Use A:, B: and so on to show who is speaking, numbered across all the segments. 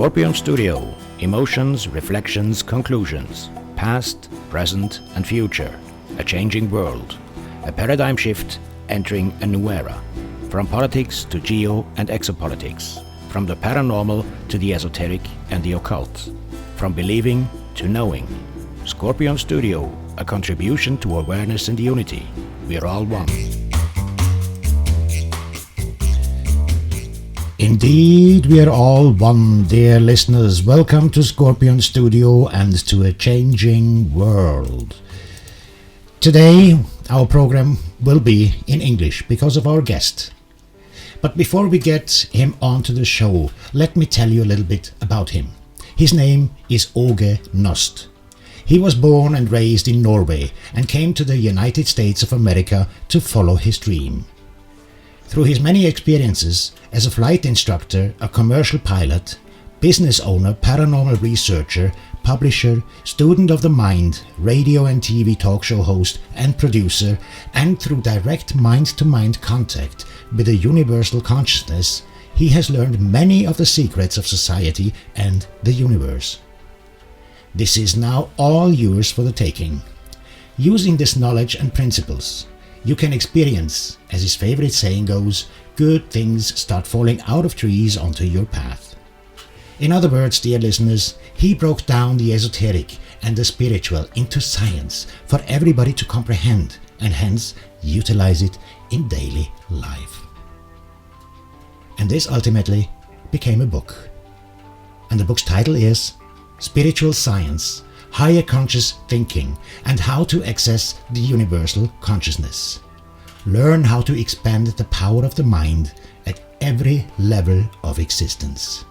A: Scorpion Studio. Emotions, reflections, conclusions. Past, present and future. A changing world. A paradigm shift entering a new era. From politics to geo and exopolitics. From the paranormal to the esoteric and the occult. From believing to knowing. Scorpion Studio, a contribution to awareness and unity. We are all one. Indeed, we are all one, dear listeners. Welcome to Scorpion Studio and to a changing world. Today, our program will be in English because of our guest. But before we get him onto the show, let me tell you a little bit about him. His name is Aage Nost. He was born and raised in Norway and came to the United States of America to follow his dream. Through his many experiences as a flight instructor, a commercial pilot, business owner, paranormal researcher, publisher, student of the mind, radio and TV talk show host and producer, and through direct mind-to-mind contact with the universal consciousness, he has learned many of the secrets of society and the universe. This is now all yours for the taking. Using this knowledge and principles, you can experience, as his favorite saying goes, good things start falling out of trees onto your path. In other words, dear listeners, he broke down the esoteric and the spiritual into science for everybody to comprehend and hence utilize it in daily life. And this ultimately became a book. And the book's title is Spiritual Science, Higher Conscious Thinking and How to Access the Universal Consciousness. Learn how to expand the power of the mind at every level of existence.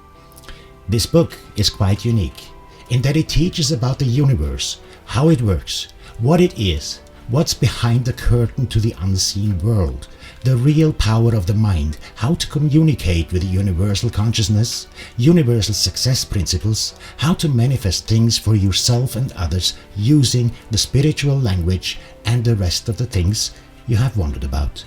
A: This book is quite unique in that it teaches about the universe, how it works, what it is, what's behind the curtain to the unseen world, the real power of the mind, how to communicate with the universal consciousness, universal success principles, how to manifest things for yourself and others using the spiritual language and the rest of the things you have wondered about.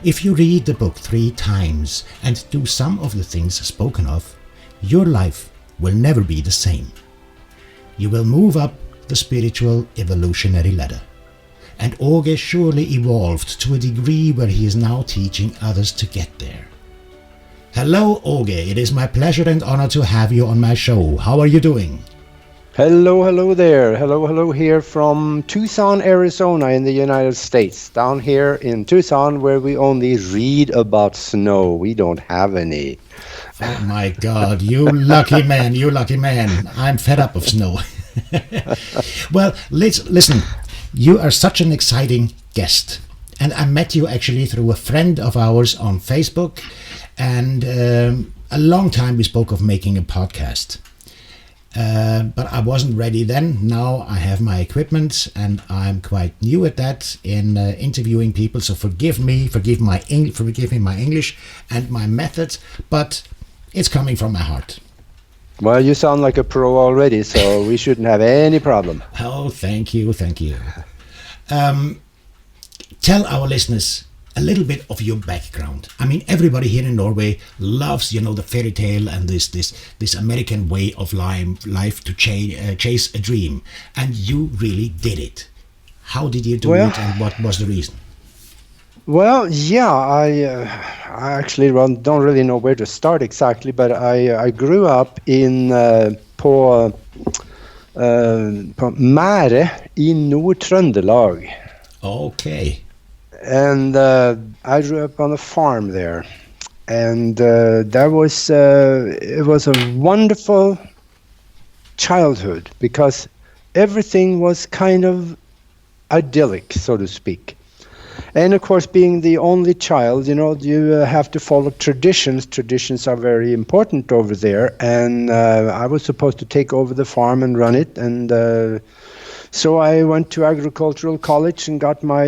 A: If you read the book 3 times and do some of the things spoken of, your life will never be the same. You will move up the spiritual evolutionary ladder. And Aage surely evolved to a degree where he is now teaching others to get there. Hello Aage, it is my pleasure and honor to have you on my show. How are you doing?
B: Hello there. Hello here from Tucson, Arizona in the United States. Down here in Tucson where we only read about snow. We don't have any.
A: Oh my God, you lucky man. I'm fed up of snow. Well, listen. You are such an exciting guest, and I met you actually through a friend of ours on Facebook, and a long time we spoke of making a podcast, but I wasn't ready then. Now I have my equipment and I'm quite new at that in interviewing people, so forgive me my English and my methods, but it's coming from my heart.
B: Well, you sound like a pro already, so we shouldn't have any problem.
A: Oh, thank you. Tell our listeners a little bit of your background. I mean, everybody here in Norway loves, the fairy tale and this American way of life to chase a dream, and you really did it. How did you do it, and what was the reason?
B: Well, yeah, I actually don't really know where to start exactly, but I grew up in på Mære i Nord-Trøndelag.
A: Okay.
B: And I grew up on a farm there, and it was a wonderful childhood because everything was kind of idyllic, so to speak. And of course, being the only child, you have to follow traditions. Traditions are very important over there. And I was supposed to take over the farm and run it. And so I went to agricultural college and got my,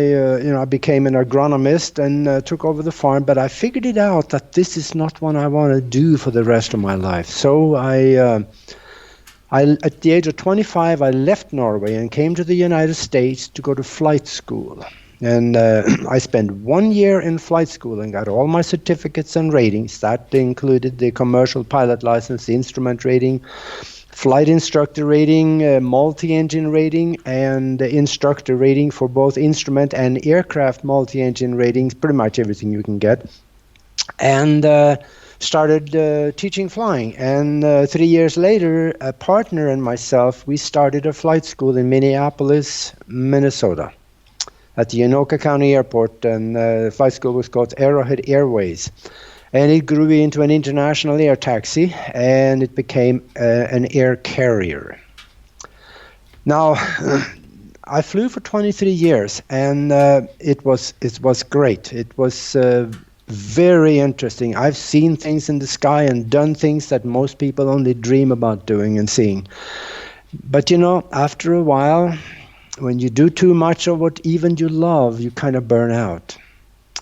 B: I became an agronomist and took over the farm. But I figured it out that this is not what I want to do for the rest of my life. So I at the age of 25, I left Norway and came to the United States to go to flight school. And I spent 1 year in flight school and got all my certificates and ratings. That included the commercial pilot license, the instrument rating, flight instructor rating, multi-engine rating, and instructor rating for both instrument and aircraft multi-engine ratings, pretty much everything you can get. And started teaching flying. And 3 years later, a partner and myself, we started a flight school in Minneapolis, Minnesota, at the Anoka County Airport. And the flight school was called Arrowhead Airways. And it grew into an international air taxi, and it became an air carrier. Now, I flew for 23 years, and it was great. It was very interesting. I've seen things in the sky and done things that most people only dream about doing and seeing. But you know, after a while, when you do too much of what even you love, you kind of burn out.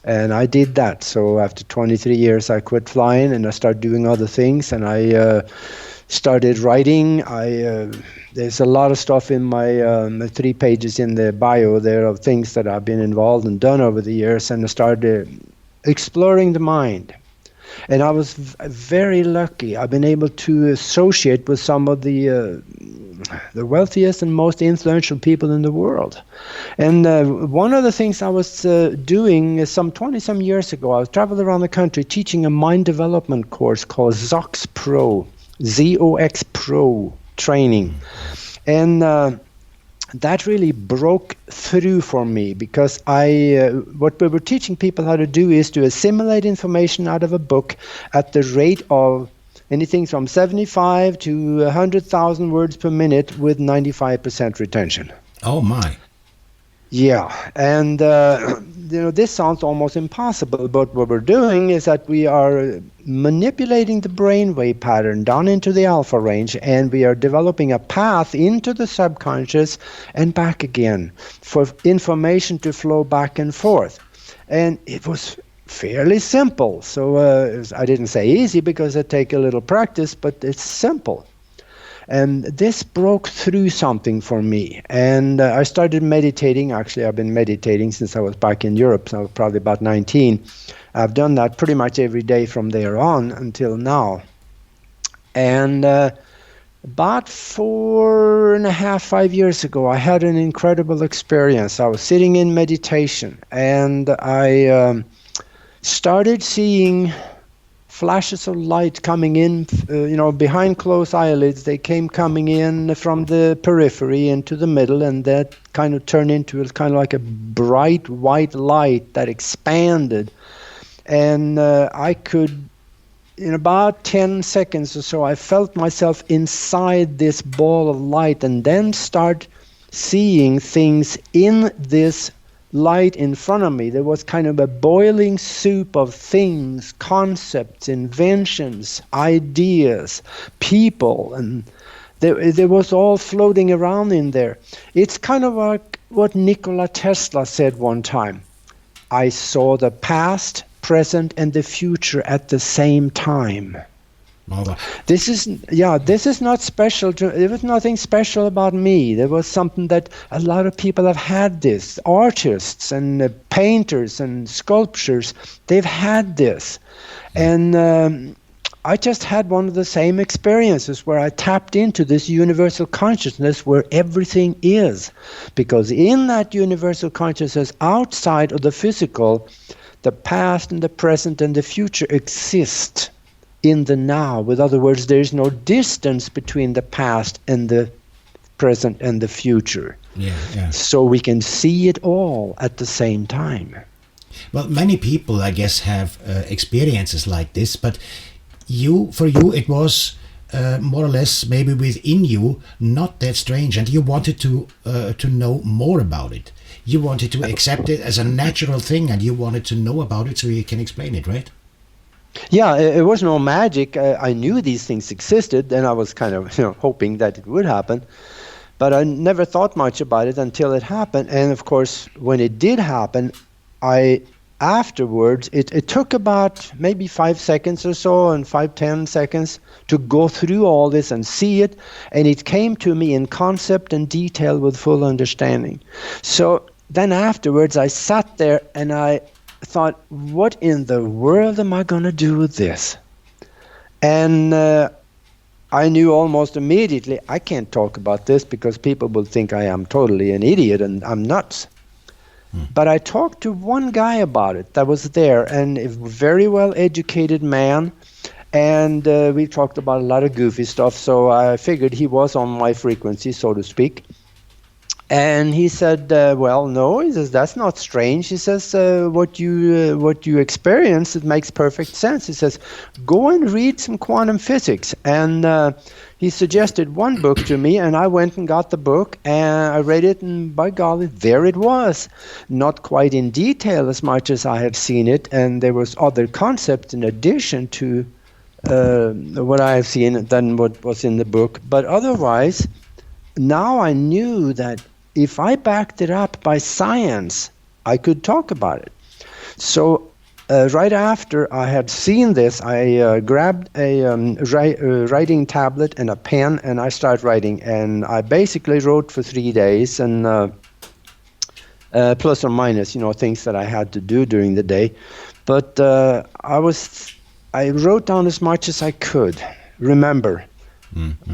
B: And I did that. So after 23 years, I quit flying and I started doing other things. And I started writing. There's a lot of stuff in my 3 pages in the bio there of things that I've been involved and done over the years. And I started exploring the mind. And I was very lucky. I've been able to associate with some of the wealthiest and most influential people in the world. And one of the things I was doing some 20-some years ago, I was traveling around the country teaching a mind development course called ZOX Pro, ZOX Pro training. And that really broke through for me, because what we were teaching people how to do is to assimilate information out of a book at the rate of anything from 75 to 100,000 words per minute with 95% retention.
A: Oh my.
B: Yeah, and this sounds almost impossible, but what we're doing is that we are manipulating the brainwave pattern down into the alpha range, and we are developing a path into the subconscious and back again for information to flow back and forth. And it was fairly simple. So I didn't say easy because it takes a little practice, but it's simple. And this broke through something for me. And I started meditating. Actually, I've been meditating since I was back in Europe, so I was probably about 19. I've done that pretty much every day from there on until now. And about 4.5, 5 years ago, I had an incredible experience. I was sitting in meditation, and I started seeing flashes of light coming in, behind closed eyelids. They came coming in from the periphery into the middle, and that kind of turned into kind of like a bright white light that expanded. And I could, in about 10 seconds or so, I felt myself inside this ball of light, and then start seeing things in this light in front of me. There was kind of a boiling soup of things, concepts, inventions, ideas, people, and there was all floating around in there. It's kind of like what Nikola Tesla said one time. I saw the past, present, and the future at the same time. This is not special. There was nothing special about me. There was something that a lot of people have had this. Artists and painters and sculptors, they've had this. And I just had one of the same experiences where I tapped into this universal consciousness where everything is. Because in that universal consciousness, outside of the physical, the past and the present and the future exist in the now. With other words, there is no distance between the past and the present and the future.
A: Yeah.
B: So we can see it all at the same time.
A: Well, many people, I guess, have experiences like this, but for you, it was more or less maybe within you, not that strange, and you wanted to know more about it. You wanted to accept it as a natural thing, and you wanted to know about it so you can explain it, right?
B: Yeah, it was no magic. I knew these things existed, and I was kind of hoping that it would happen. But I never thought much about it until it happened. And of course, when it did happen, afterwards, it took about maybe 5 seconds or so, and 5-10 seconds to go through all this and see it. And it came to me in concept and detail with full understanding. So then afterwards I sat there and I thought, what in the world am I going to do with this? And I knew almost immediately, I can't talk about this because people will think I am totally an idiot and I'm nuts. But I talked to one guy about it that was there, and a very well-educated man, and we talked about a lot of goofy stuff, so I figured he was on my frequency, so to speak. And he said, well, no, he says, that's not strange. He says, what you experience, it makes perfect sense. He says, go and read some quantum physics. And he suggested one book to me, and I went and got the book, and I read it, and by golly, there it was. Not quite in detail as much as I had seen it, and there was other concepts in addition to what I have seen than what was in the book. But otherwise, now I knew that if I backed it up by science, I could talk about it. So right after I had seen this, I grabbed a writing tablet and a pen, and I started writing. And I basically wrote for 3 days, and plus or minus, things that I had to do during the day. But I wrote down as much as I could remember.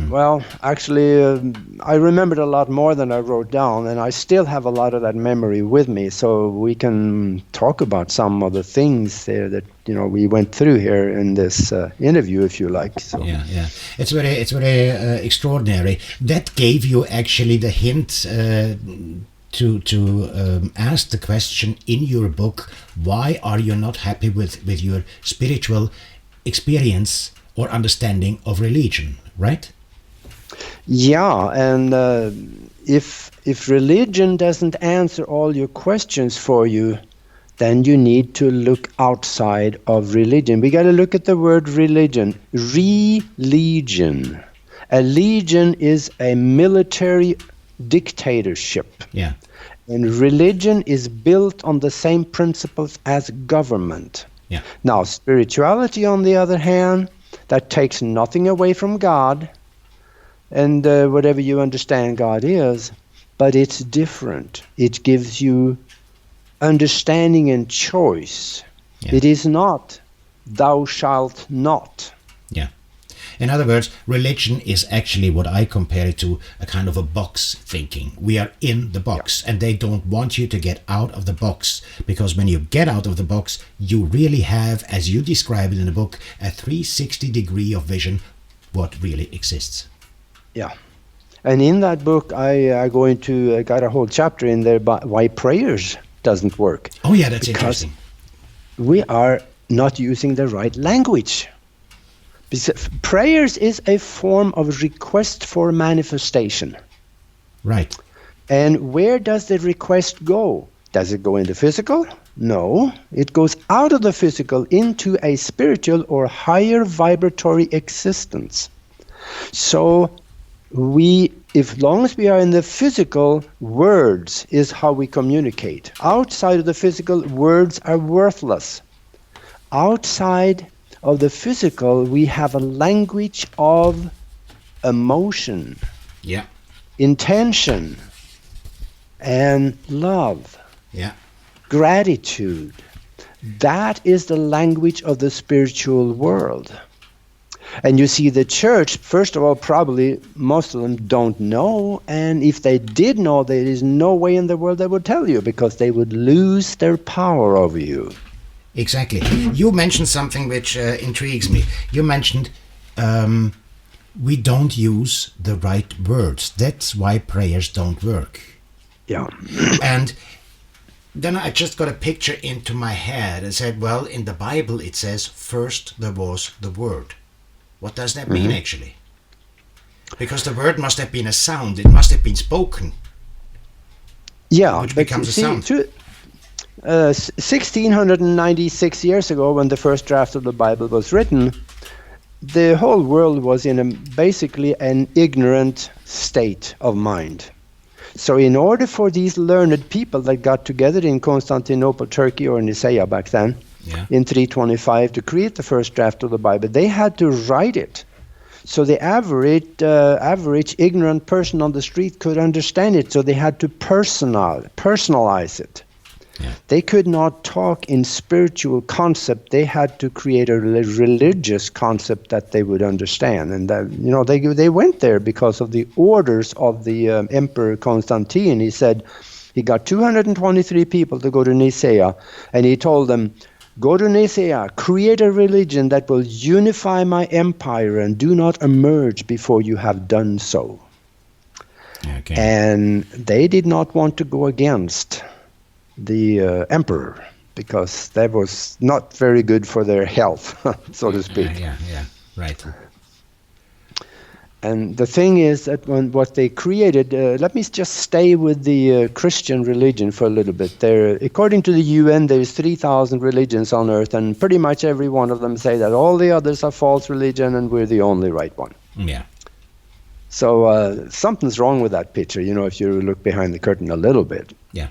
B: Well, actually, I remembered a lot more than I wrote down, and I still have a lot of that memory with me. So we can talk about some of the things there that we went through here in this interview, if you like. So.
A: Yeah, it's very extraordinary. That gave you actually the hint to ask the question in your book: why are you not happy with your spiritual experience or understanding of religion? Right?
B: Yeah, and if religion doesn't answer all your questions for you, then you need to look outside of religion. We got to look at the word religion. Religion. A legion is a military dictatorship.
A: Yeah.
B: And religion is built on the same principles as government.
A: Yeah.
B: Now, spirituality, on the other hand, that takes nothing away from God and whatever you understand God is, but it's different. It gives you understanding and choice. Yeah. It is not thou shalt not.
A: Yeah. In other words, religion is actually what I compare it to, a kind of a box thinking. We are in the box, and they don't want you to get out of the box, because when you get out of the box, you really have, as you describe it in the book, a 360 degree of vision what really exists.
B: Yeah. And in that book, I got a whole chapter in there about why prayers doesn't work.
A: Oh yeah, that's interesting.
B: We are not using the right language. Prayers is a form of request for manifestation.
A: Right.
B: And where does the request go? Does it go in the physical? No. It goes out of the physical into a spiritual or higher vibratory existence. So as long as we are in the physical, words is how we communicate. Outside of the physical, words are worthless. Outside of the physical, we have a language of emotion, intention, and love, gratitude. That is the language of the spiritual world. And you see, the church, first of all, probably most of them don't know, and if they did know, there is no way in the world they would tell you, because they would lose their power over you.
A: Exactly. You mentioned something which intrigues me. You mentioned we don't use the right words. That's why prayers don't work.
B: Yeah.
A: And then I just got a picture into my head and said, well, in the Bible it says, first there was the Word. What does that mean, actually? Because the word must have been a sound. It must have been spoken.
B: Yeah.
A: Which becomes a sound.
B: 1696 years ago, when the first draft of the Bible was written, the whole world was in basically an ignorant state of mind. So in order for these learned people that got together in Constantinople, Turkey, or Nicaea back then, in 325 to create the first draft of the Bible, they had to write it. so the average ignorant person on the street could understand it. So they had to personalize it.
A: Yeah.
B: They could not talk in spiritual concept. They had to create a religious concept that they would understand. And that, they went there because of the orders of the Emperor Constantine. He said he got 223 people to go to Nicaea, and he told them, go to Nicaea, create a religion that will unify my empire, and do not emerge before you have done so.
A: Okay.
B: And they did not want to go against the emperor, because that was not very good for their health, so to speak.
A: Yeah, right.
B: And the thing is that what they created, let me just stay with the Christian religion for a little bit. According to the UN, there's 3,000 religions on earth, and pretty much every one of them say that all the others are false religion and we're the only right one.
A: Yeah.
B: So something's wrong with that picture, if you look behind the curtain a little bit.
A: Yeah.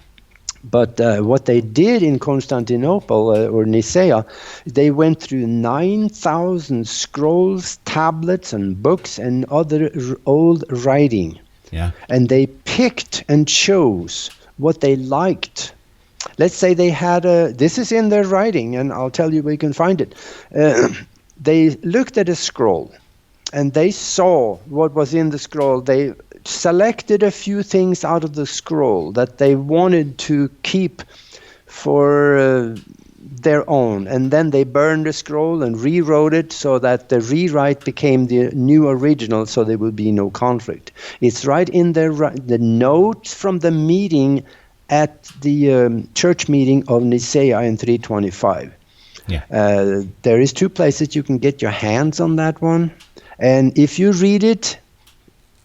B: But what they did in Constantinople or Nicaea, they went through 9,000 scrolls, tablets, and books and other old writing.
A: Yeah.
B: And they picked and chose what they liked. Let's say they had this is in their writing, and I'll tell you where you can find it. They looked at a scroll, and they saw what was in the scroll. They selected a few things out of the scroll that they wanted to keep for their own, and then they burned the scroll and rewrote it so that the rewrite became the new original, so there would be no conflict. It's right in the notes from the meeting at the church meeting of Nicaea in 325.
A: Yeah.
B: There is 2 places you can get your hands on that one, and if you read it,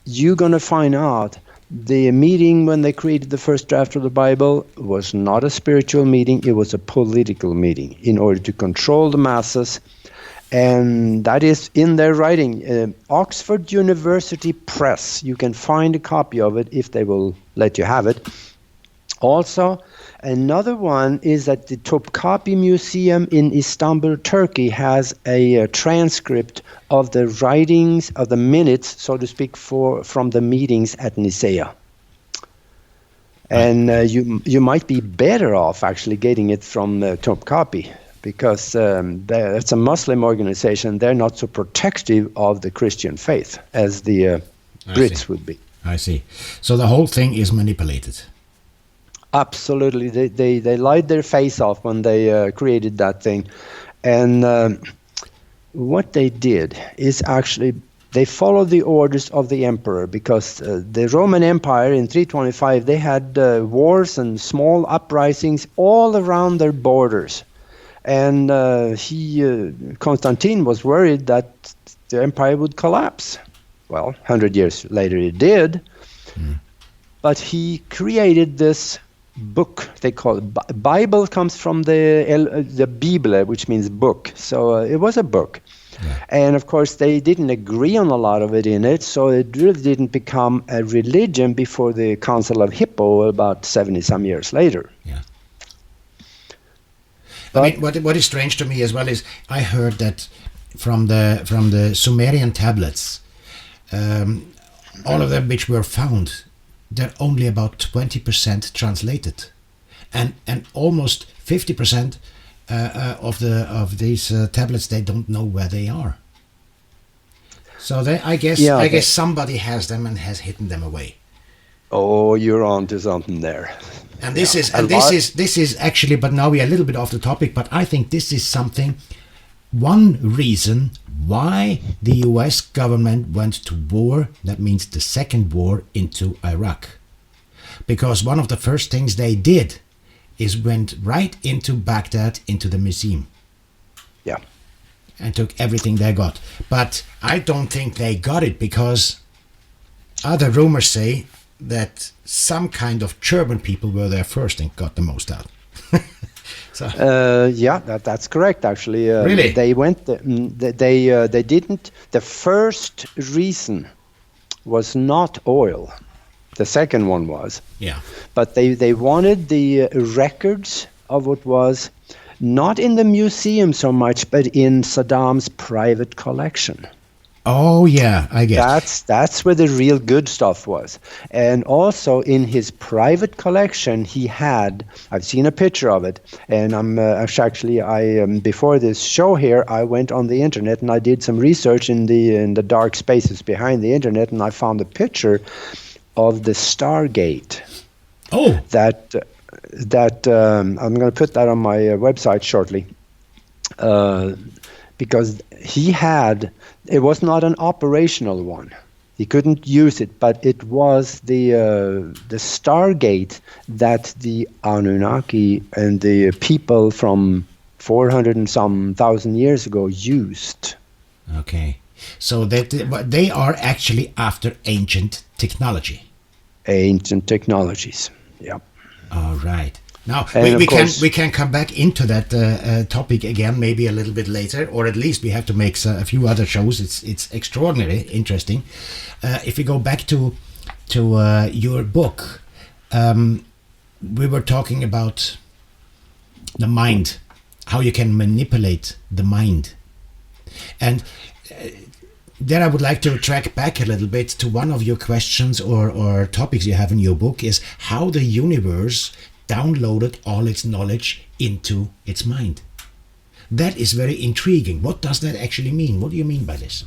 B: you're going to find out the meeting when they created the first draft of the Bible was not a spiritual meeting, it was a political meeting in order to control the masses. And that is in their writing. Oxford University Press, you can find a copy of it if they will let you have it. Also, another one is that the Topkapi Museum in Istanbul, Turkey, has a transcript of the writings, of the minutes, so to speak, from the meetings at Nicaea. And you might be better off actually getting it from Topkapi, because it's a Muslim organization. They're not so protective of the Christian faith as the Brits would be.
A: I see. So the whole thing is manipulated.
B: Absolutely. They lied their face off when they created that thing. And what they did is actually they followed the orders of the emperor, because the Roman Empire in 325, they had wars and small uprisings all around their borders. And Constantine was worried that the empire would collapse. Well, 100 years later it did. Mm. But he created this book, they call it. Bible comes from the Bible, which means book. So it was a book. Yeah. And of course, they didn't agree on a lot of it in it, so it really didn't become a religion before the Council of Hippo about 70-some years later.
A: Yeah. But, I mean, what is strange to me as well is I heard that from the Sumerian tablets, all of them which were found, they're only about 20% translated, and almost 50% of these tablets, they don't know where they are. So I guess somebody has them and has hidden them away.
B: Oh, you're on to something there.
A: And this is actually, but now we are a little bit off the topic, but I think this is one reason why the US government went to war, that means the second war, into Iraq. Because one of the first things they did is went right into Baghdad, into the museum.
B: Yeah.
A: And took everything they got. But I don't think they got it, because other rumors say that some kind of German people were there first and got the most out. So.
B: Yeah, that's correct. Actually,
A: really,
B: they went. They didn't. The first reason was not oil. The second one was.
A: Yeah.
B: But they wanted the records of what was not in the museum so much, but in Saddam's private collection.
A: Oh yeah, I get.
B: That's where the real good stuff was. And also in his private collection, he had. I've seen a picture of it, and I before this show here, I went on the internet and I did some research in the dark spaces behind the internet, and I found a picture of the Stargate.
A: Oh,
B: That I'm going to put that on my website shortly. Because it was not an operational one. He couldn't use it, but it was the Stargate that the Anunnaki and the people from 400 and some thousand years ago used.
A: okay. So but they are actually after ancient technology.
B: Ancient technologies, yeah.
A: All right. Now
B: And
A: we can come back into that topic again, maybe a little bit later, or at least we have to make a few other shows. It's extraordinarily interesting. If we go back to your book, we were talking about the mind, how you can manipulate the mind, and there I would like to track back a little bit to one of your questions or topics you have in your book is how the universe downloaded all its knowledge into its mind. That is very intriguing. What does that actually mean? What do you mean by this?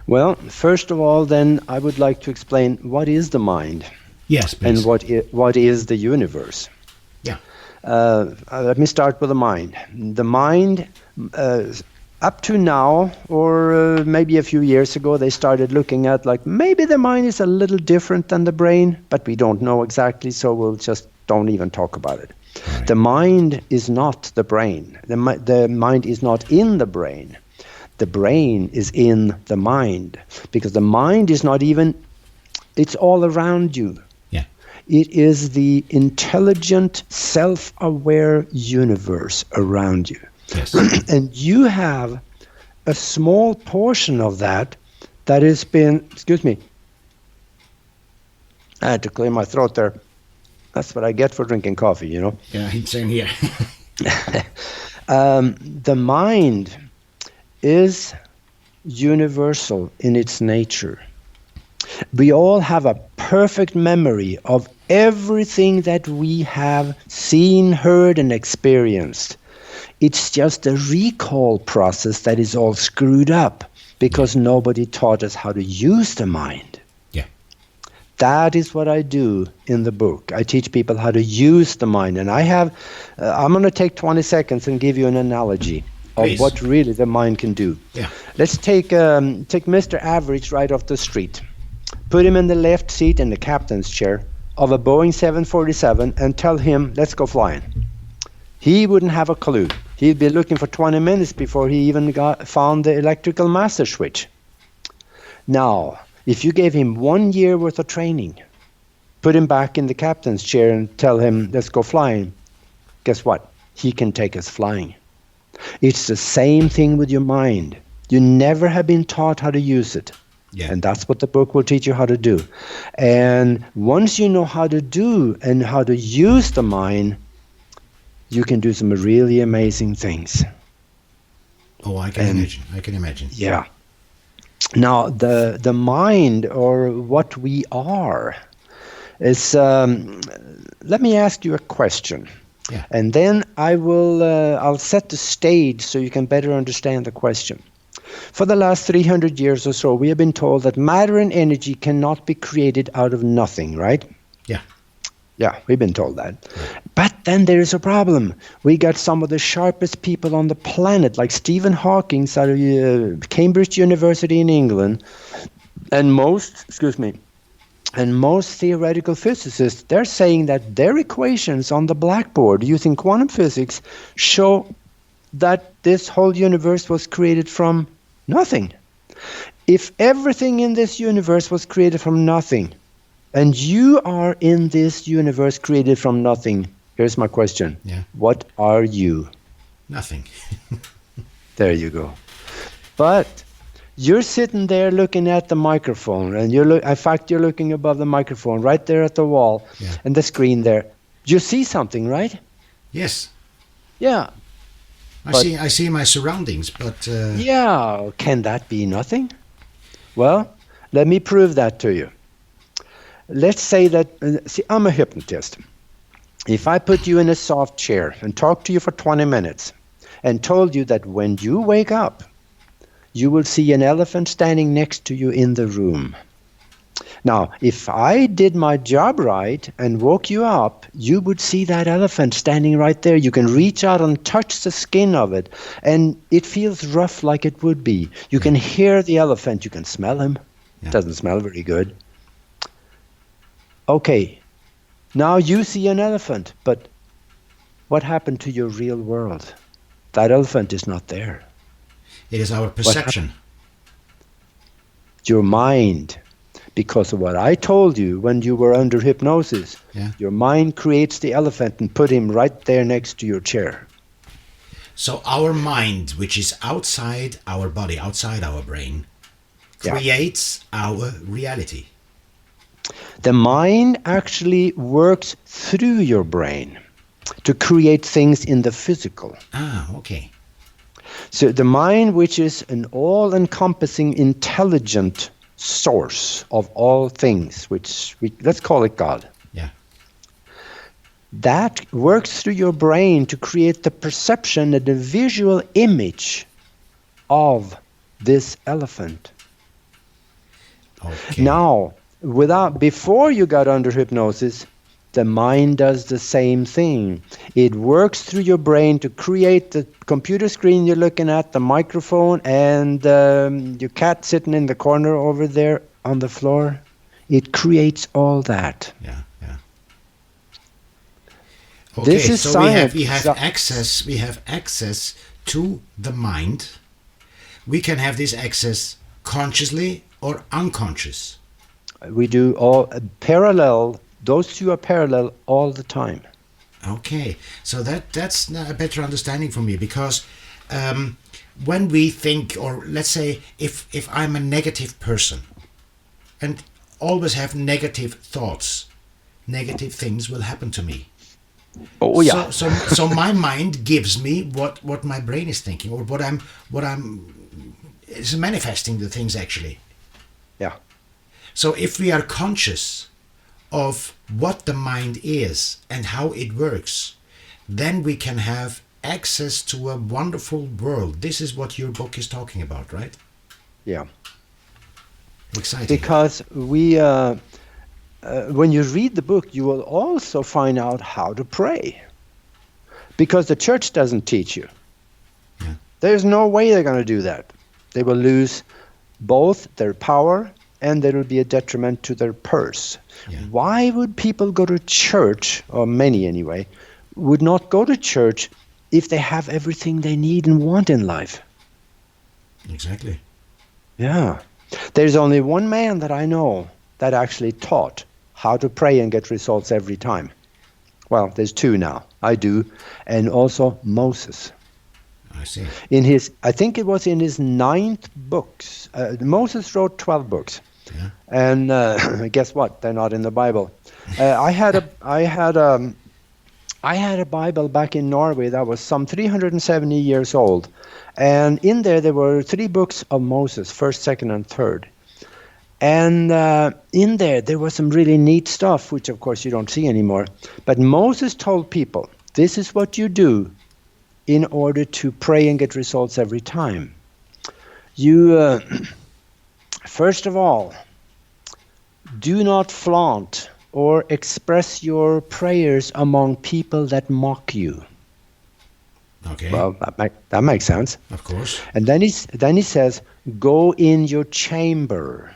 B: Well, first of all, then I would like to explain what is the mind.
A: Yes, please.
B: And what is the universe.
A: Yeah.
B: Let me start with the mind. The mind, up to now, or maybe a few years ago, they started looking at like maybe the mind is a little different than the brain, but we don't know exactly, so we'll just don't even talk about it.
A: Right.
B: The mind is not the brain. The mind is not in the brain. The brain is in the mind, because the mind is not even, it's all around you.
A: Yeah.
B: It is the intelligent, self-aware universe around you.
A: Yes.
B: And you have a small portion of that has been, excuse me, I had to clear my throat there. That's what I get for drinking coffee, you know.
A: Yeah, same here.
B: The mind is universal in its nature. We all have a perfect memory of everything that we have seen, heard, and experienced. It's just a recall process that is all screwed up because nobody taught us how to use the mind.
A: Yeah.
B: That is what I do in the book. I teach people how to use the mind. And I'm going to take 20 seconds and give you an analogy of
A: Please.
B: what really the mind can do.
A: Yeah.
B: Let's take Mr. Average right off the street. Put him in the left seat in the captain's chair of a Boeing 747 and tell him, let's go flying. He wouldn't have a clue. He'd be looking for 20 minutes before he even found the electrical master switch. Now, if you gave him 1 year worth of training, put him back in the captain's chair and tell him, let's go flying, guess what? He can take us flying. It's the same thing with your mind. You never have been taught how to use it.
A: Yeah.
B: And that's what the book will teach you how to do. And once you know how to do and how to use the mind, you can do some really amazing things.
A: Oh, I can imagine.
B: Yeah. Now, the mind, or what we are, is, let me ask you a question.
A: Yeah.
B: And then I'll set the stage so you can better understand the question. For the last 300 years or so, we have been told that matter and energy cannot be created out of nothing, right?
A: Yeah.
B: Yeah, we've been told that. But then there is a problem. We got some of the sharpest people on the planet, like Stephen Hawking out of Cambridge University in England, and most theoretical physicists, they're saying that their equations on the blackboard using quantum physics show that this whole universe was created from nothing. If everything in this universe was created from nothing, and you are in this universe created from nothing, here's my question.
A: Yeah.
B: What are you?
A: Nothing.
B: There you go. But you're sitting there looking at the microphone, and you're looking above the microphone, right there at the wall, and the screen there. You see something, right?
A: Yes.
B: Yeah.
A: I see my surroundings, but
B: yeah, can that be nothing? Well, let me prove that to you. Let's say that, see, I'm a hypnotist. If I put you in a soft chair and talk to you for 20 minutes and told you that when you wake up, you will see an elephant standing next to you in the room. Now, if I did my job right and woke you up, you would see that elephant standing right there. You can reach out and touch the skin of it, and it feels rough like it would be. You can hear the elephant. You can smell him.
A: Yeah.
B: Doesn't smell very good. Okay, now you see an elephant, but what happened to your real world? That elephant is not there.
A: It is our perception.
B: Your mind. Because of what I told you when you were under hypnosis, your mind creates the elephant and put him right there next to your chair.
A: So our mind, which is outside our body, outside our brain, creates our reality.
B: The mind actually works through your brain to create things in the physical.
A: Ah, okay.
B: So the mind, which is an all-encompassing intelligent source of all things, which let's call it God.
A: Yeah.
B: That works through your brain to create the perception and the visual image of this elephant.
A: Okay.
B: Now, before you got under hypnosis, the mind does the same thing. It works through your brain to create the computer screen you're looking at, the microphone, and your cat sitting in the corner over there on the floor. It creates all that.
A: Yeah, yeah. Okay,
B: This is
A: so
B: science.
A: we have access to the mind. We can have this access consciously or unconscious.
B: We do all parallel. Those two are parallel all the time.
A: Okay, so that's a better understanding for me, because when we think, or let's say if I'm a negative person and always have negative thoughts, negative things will happen to me.
B: Oh yeah.
A: So my mind gives me what my brain is thinking, or what I'm is manifesting the things actually.
B: Yeah.
A: So if we are conscious of what the mind is and how it works, then we can have access to a wonderful world. This is what your book is talking about, right?
B: Yeah.
A: Exciting.
B: Because when you read the book, you will also find out how to pray. Because the church doesn't teach you.
A: Yeah.
B: There's no way they're going to do that. They will lose both their power and there will be a detriment to their purse.
A: Yeah.
B: Why would people go to church, or many anyway, would not go to church if they have everything they need and want in life?
A: Exactly.
B: Yeah. There's only one man that I know that actually taught how to pray and get results every time. Well, there's two now. I do. And also Moses.
A: I see.
B: I think it was in his 9th books. Moses wrote 12 books.
A: Yeah.
B: And guess what? They're not in the Bible. I had a Bible back in Norway that was some 370 years old. And in there were 3 books of Moses, 1st, 2nd, and 3rd. And in there was some really neat stuff, which of course you don't see anymore. But Moses told people, this is what you do in order to pray and get results every time. You, first of all, do not flaunt or express your prayers among people that mock you.
A: Okay.
B: Well, that makes sense.
A: Of course.
B: And then he says, go in your chamber.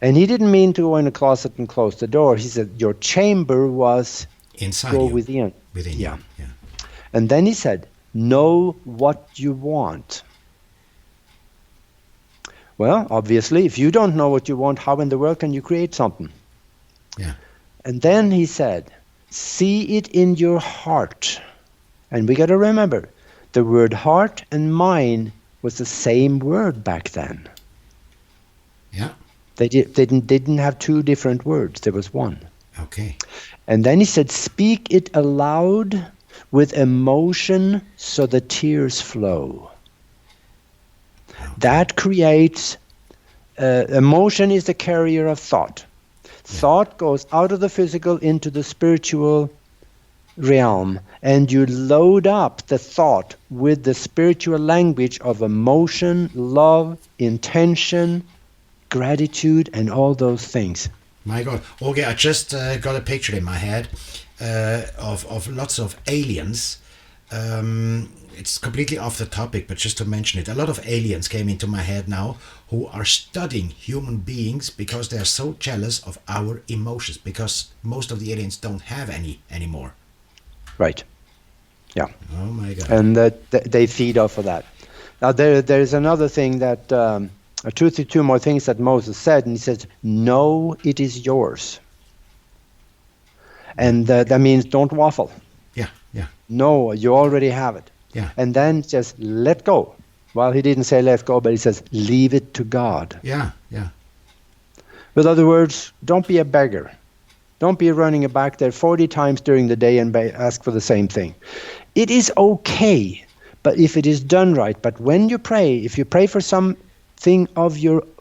B: And he didn't mean to go in a closet and close the door. He said your chamber was
A: inside
B: go
A: you.
B: within.
A: Within
B: Yeah.
A: you. Yeah.
B: And then he said, know what you want. Well, obviously, if you don't know what you want, how in the world can you create something?
A: Yeah.
B: And then he said, see it in your heart. And we got to remember, the word heart and mind was the same word back then.
A: Yeah.
B: They didn't have 2 different words. There was one.
A: Okay.
B: And then he said, speak it aloud with emotion so the tears flow.
A: Okay.
B: That creates emotion is the carrier of thought. Thought goes out of the physical into the spiritual realm, and you load up the thought with the spiritual language of emotion, love, intention, gratitude, and all those things.
A: My God. Okay, I just got a picture in my head of lots of aliens. It's completely off the topic, but just to mention it, a lot of aliens came into my head now who are studying human beings because they are so jealous of our emotions, because most of the aliens don't have any anymore.
B: Right. Yeah.
A: Oh my God.
B: And they feed off of that. Now there's another thing that, two more things that Moses said, and he says, "No, it is yours." And that means don't waffle.
A: Yeah, yeah.
B: No, you already have it.
A: Yeah.
B: And then just let go. Well, he didn't say let go, but he says leave it to God.
A: Yeah, yeah.
B: With other words, don't be a beggar. Don't be running back there 40 times during the day and ask for the same thing. It is okay, but if it is done right. But when you pray, if you pray for something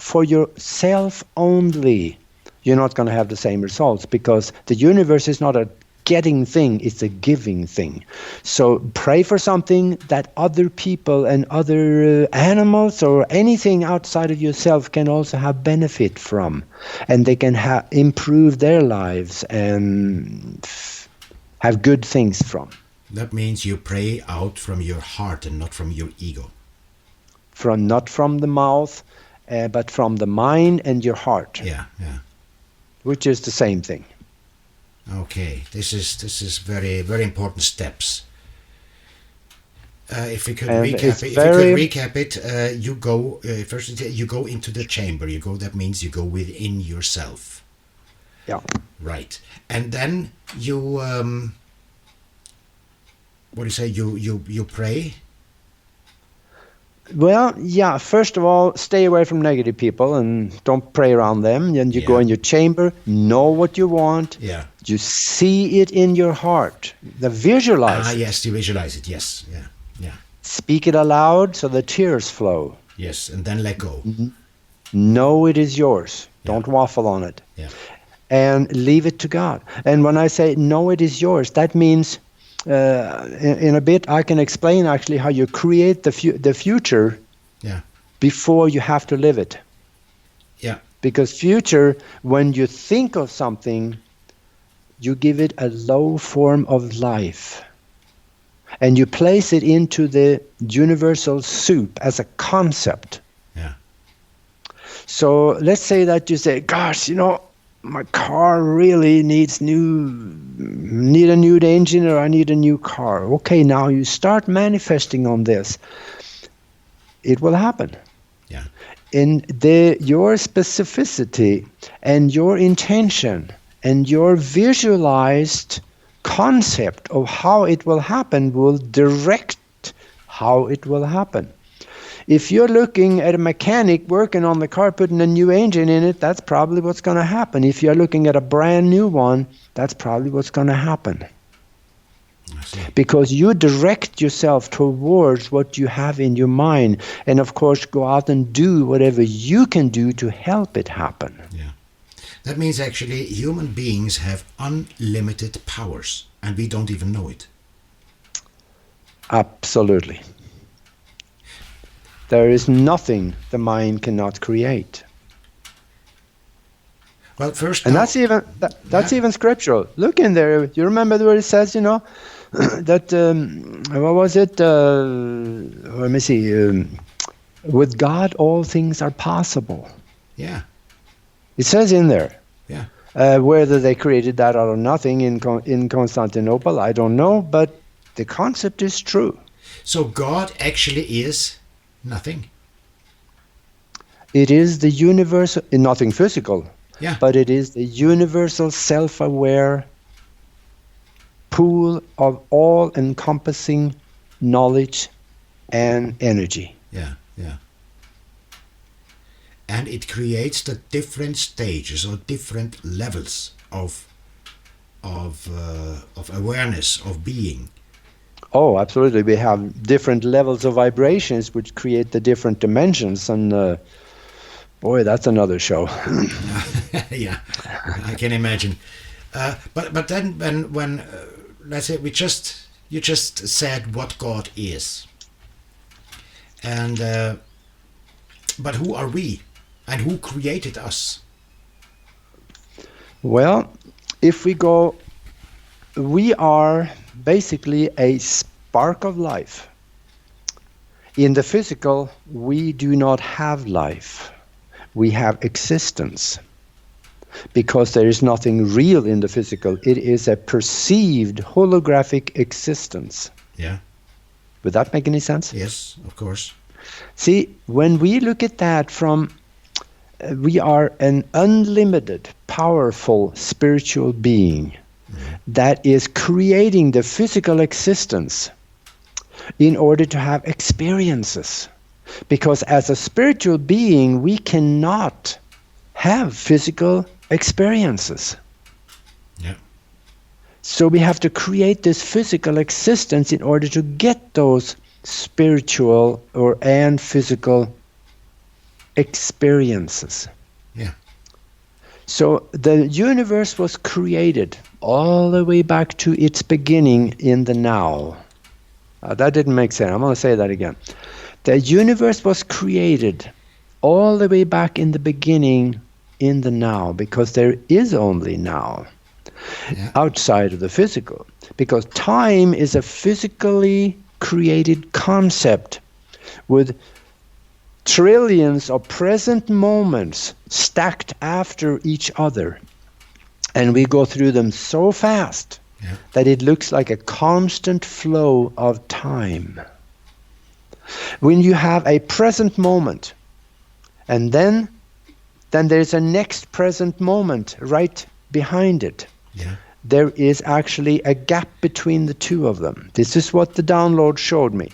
B: for yourself only, you're not going to have the same results, because the universe is not a getting thing, it's a giving thing. So pray for something that other people and other animals or anything outside of yourself can also have benefit from, and they can improve their lives and have good things from.
A: That means you pray out from your heart and not from your ego.
B: Not from the mouth, but from the mind and your heart.
A: Yeah, yeah.
B: Which is the same thing.
A: Okay, this is very, very important steps. If we could recap it, you go first. You go into the chamber. That means you go within yourself.
B: Yeah.
A: Right, and then you what do you say? You pray.
B: Well, yeah, first of all, stay away from negative people and don't pray around them. And you go in your chamber, know what you want.
A: Yeah.
B: You see it in your heart. Visualize it.
A: Yes, you visualize it. Yes, yeah, yeah.
B: Speak it aloud so the tears flow.
A: Yes, and then let go.
B: Mm-hmm. Know it is yours. Yeah. Don't waffle on it.
A: Yeah.
B: And leave it to God. And when I say know it is yours, that means in a bit I can explain actually how you create the future before you have to live it.
A: Yeah.
B: Because future, when you think of something, you give it a low form of life. And you place it into the universal soup as a concept.
A: Yeah.
B: So let's say that you say, gosh, my car really need a new engine, or I need a new car. Okay, now you start manifesting on this. It will happen.
A: Yeah.
B: In your specificity and your intention and your visualized concept of how it will happen will direct how it will happen. If you're looking at a mechanic working on the car, putting a new engine in it, that's probably what's going to happen. If you're looking at a brand new one, that's probably what's going to happen. Because you direct yourself towards what you have in your mind, and of course go out and do whatever you can do to help it happen.
A: Yeah. That means actually human beings have unlimited powers, and we don't even know it.
B: Absolutely. There is nothing the mind cannot create.
A: Well, first,
B: and that's even scriptural. Look in there. You remember where it says, that what was it? Let me see. With God, all things are possible.
A: Yeah.
B: It says in there.
A: Yeah.
B: Whether they created that out of nothing in Constantinople, I don't know, but the concept is true.
A: So God actually is nothing.
B: It is the universal, nothing physical, but it is the universal self-aware pool of all-encompassing knowledge and energy.
A: Yeah, yeah. And it creates the different stages or different levels of awareness, of being.
B: Oh, absolutely. We have different levels of vibrations which create the different dimensions, and Boy, that's another show.
A: Yeah, I can imagine. But then when let's say you just said what God is, and but who are we, and who created us?
B: Well, if we go, we are basically a spark of life. In the physical, we do not have life. We have existence. Because there is nothing real in the physical. It is a perceived holographic existence.
A: Yeah.
B: Would that make any sense?
A: Yes, of course.
B: See, when we look at that from, we are an unlimited, powerful spiritual being that is creating the physical existence in order to have experiences. Because as a spiritual being, we cannot have physical experiences.
A: Yeah.
B: So we have to create this physical existence in order to get those spiritual and physical experiences.
A: Yeah.
B: So the universe was created all the way back to its beginning in the now. That didn't make sense. I'm going to say that again. The universe was created all the way back in the beginning in the now, because there is only now. Yeah. Outside of the physical. Because time is a physically created concept with trillions of present moments stacked after each other. And we go through them so fast that it looks like a constant flow of time. When you have a present moment, and then there's a next present moment right behind it.
A: Yeah.
B: There is actually a gap between the two of them. This is what the download showed me.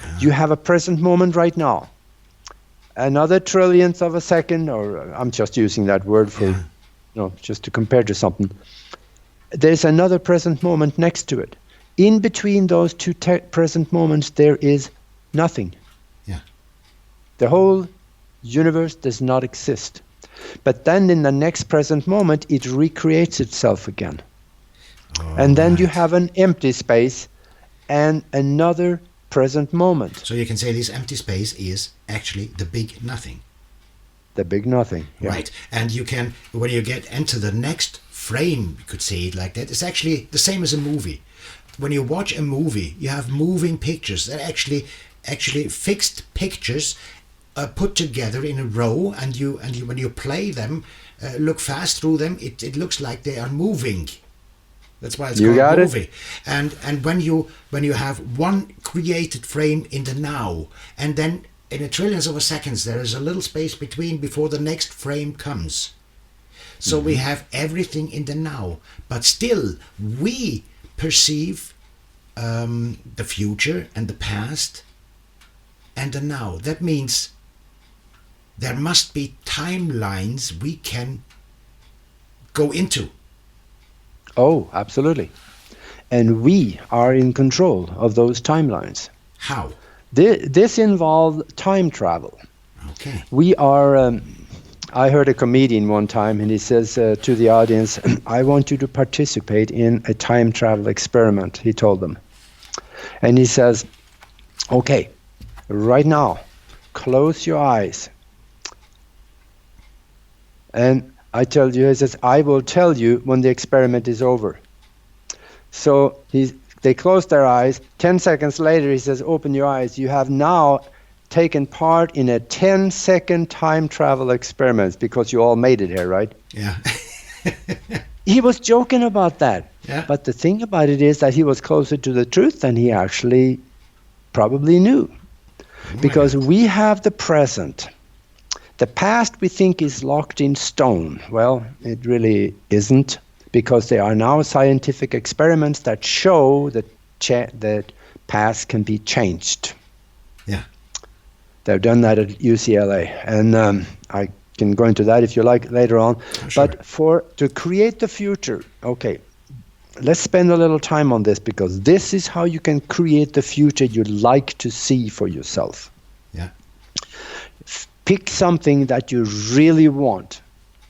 B: Yeah. You have a present moment right now. Another trillionth of a second, or I'm just using that word for, just to compare to something. There's another present moment next to it. In between those two present moments, there is nothing.
A: Yeah.
B: The whole universe does not exist. But then in the next present moment, it recreates itself again. Oh, and then you have an empty space and another present moment.
A: So you can say this empty space is actually the big nothing.
B: The big nothing. Yeah.
A: Right. And you can, when you get into the next frame, you could say it like that, it's actually the same as a movie. When you watch a movie, you have moving pictures that actually fixed pictures put together in a row, and you when you play them, look fast through them, it looks like they are moving. That's why it's called a movie. And when you have one created frame in the now, and then in a trillions of seconds there is a little space between before the next frame comes. So we have everything in the now, but still we perceive the future and the past and the now. That means there must be timelines we can go into.
B: Oh, absolutely. And we are in control of those timelines.
A: How?
B: This involves time travel.
A: Okay.
B: We are, I heard a comedian one time, and he says to the audience, I want you to participate in a time travel experiment, he told them. And he says, okay, right now, close your eyes. And I tell you, he says, I will tell you when the experiment is over. So they close their eyes. 10 seconds later, he says, open your eyes. You have now taken part in a 10-second time travel experiment, because you all made it here, right?
A: Yeah.
B: He was joking about that.
A: Yeah.
B: But the thing about it is that he was closer to the truth than he actually probably knew. Because we have the present. The past we think is locked in stone. Well, it really isn't, because there are now scientific experiments that show that that past can be changed.
A: Yeah.
B: They've done that at UCLA, and I can go into that if you like later on.
A: Sure.
B: But to create the future, okay, let's spend a little time on this, because this is how you can create the future you'd like to see for yourself.
A: Yeah.
B: Pick something that you really want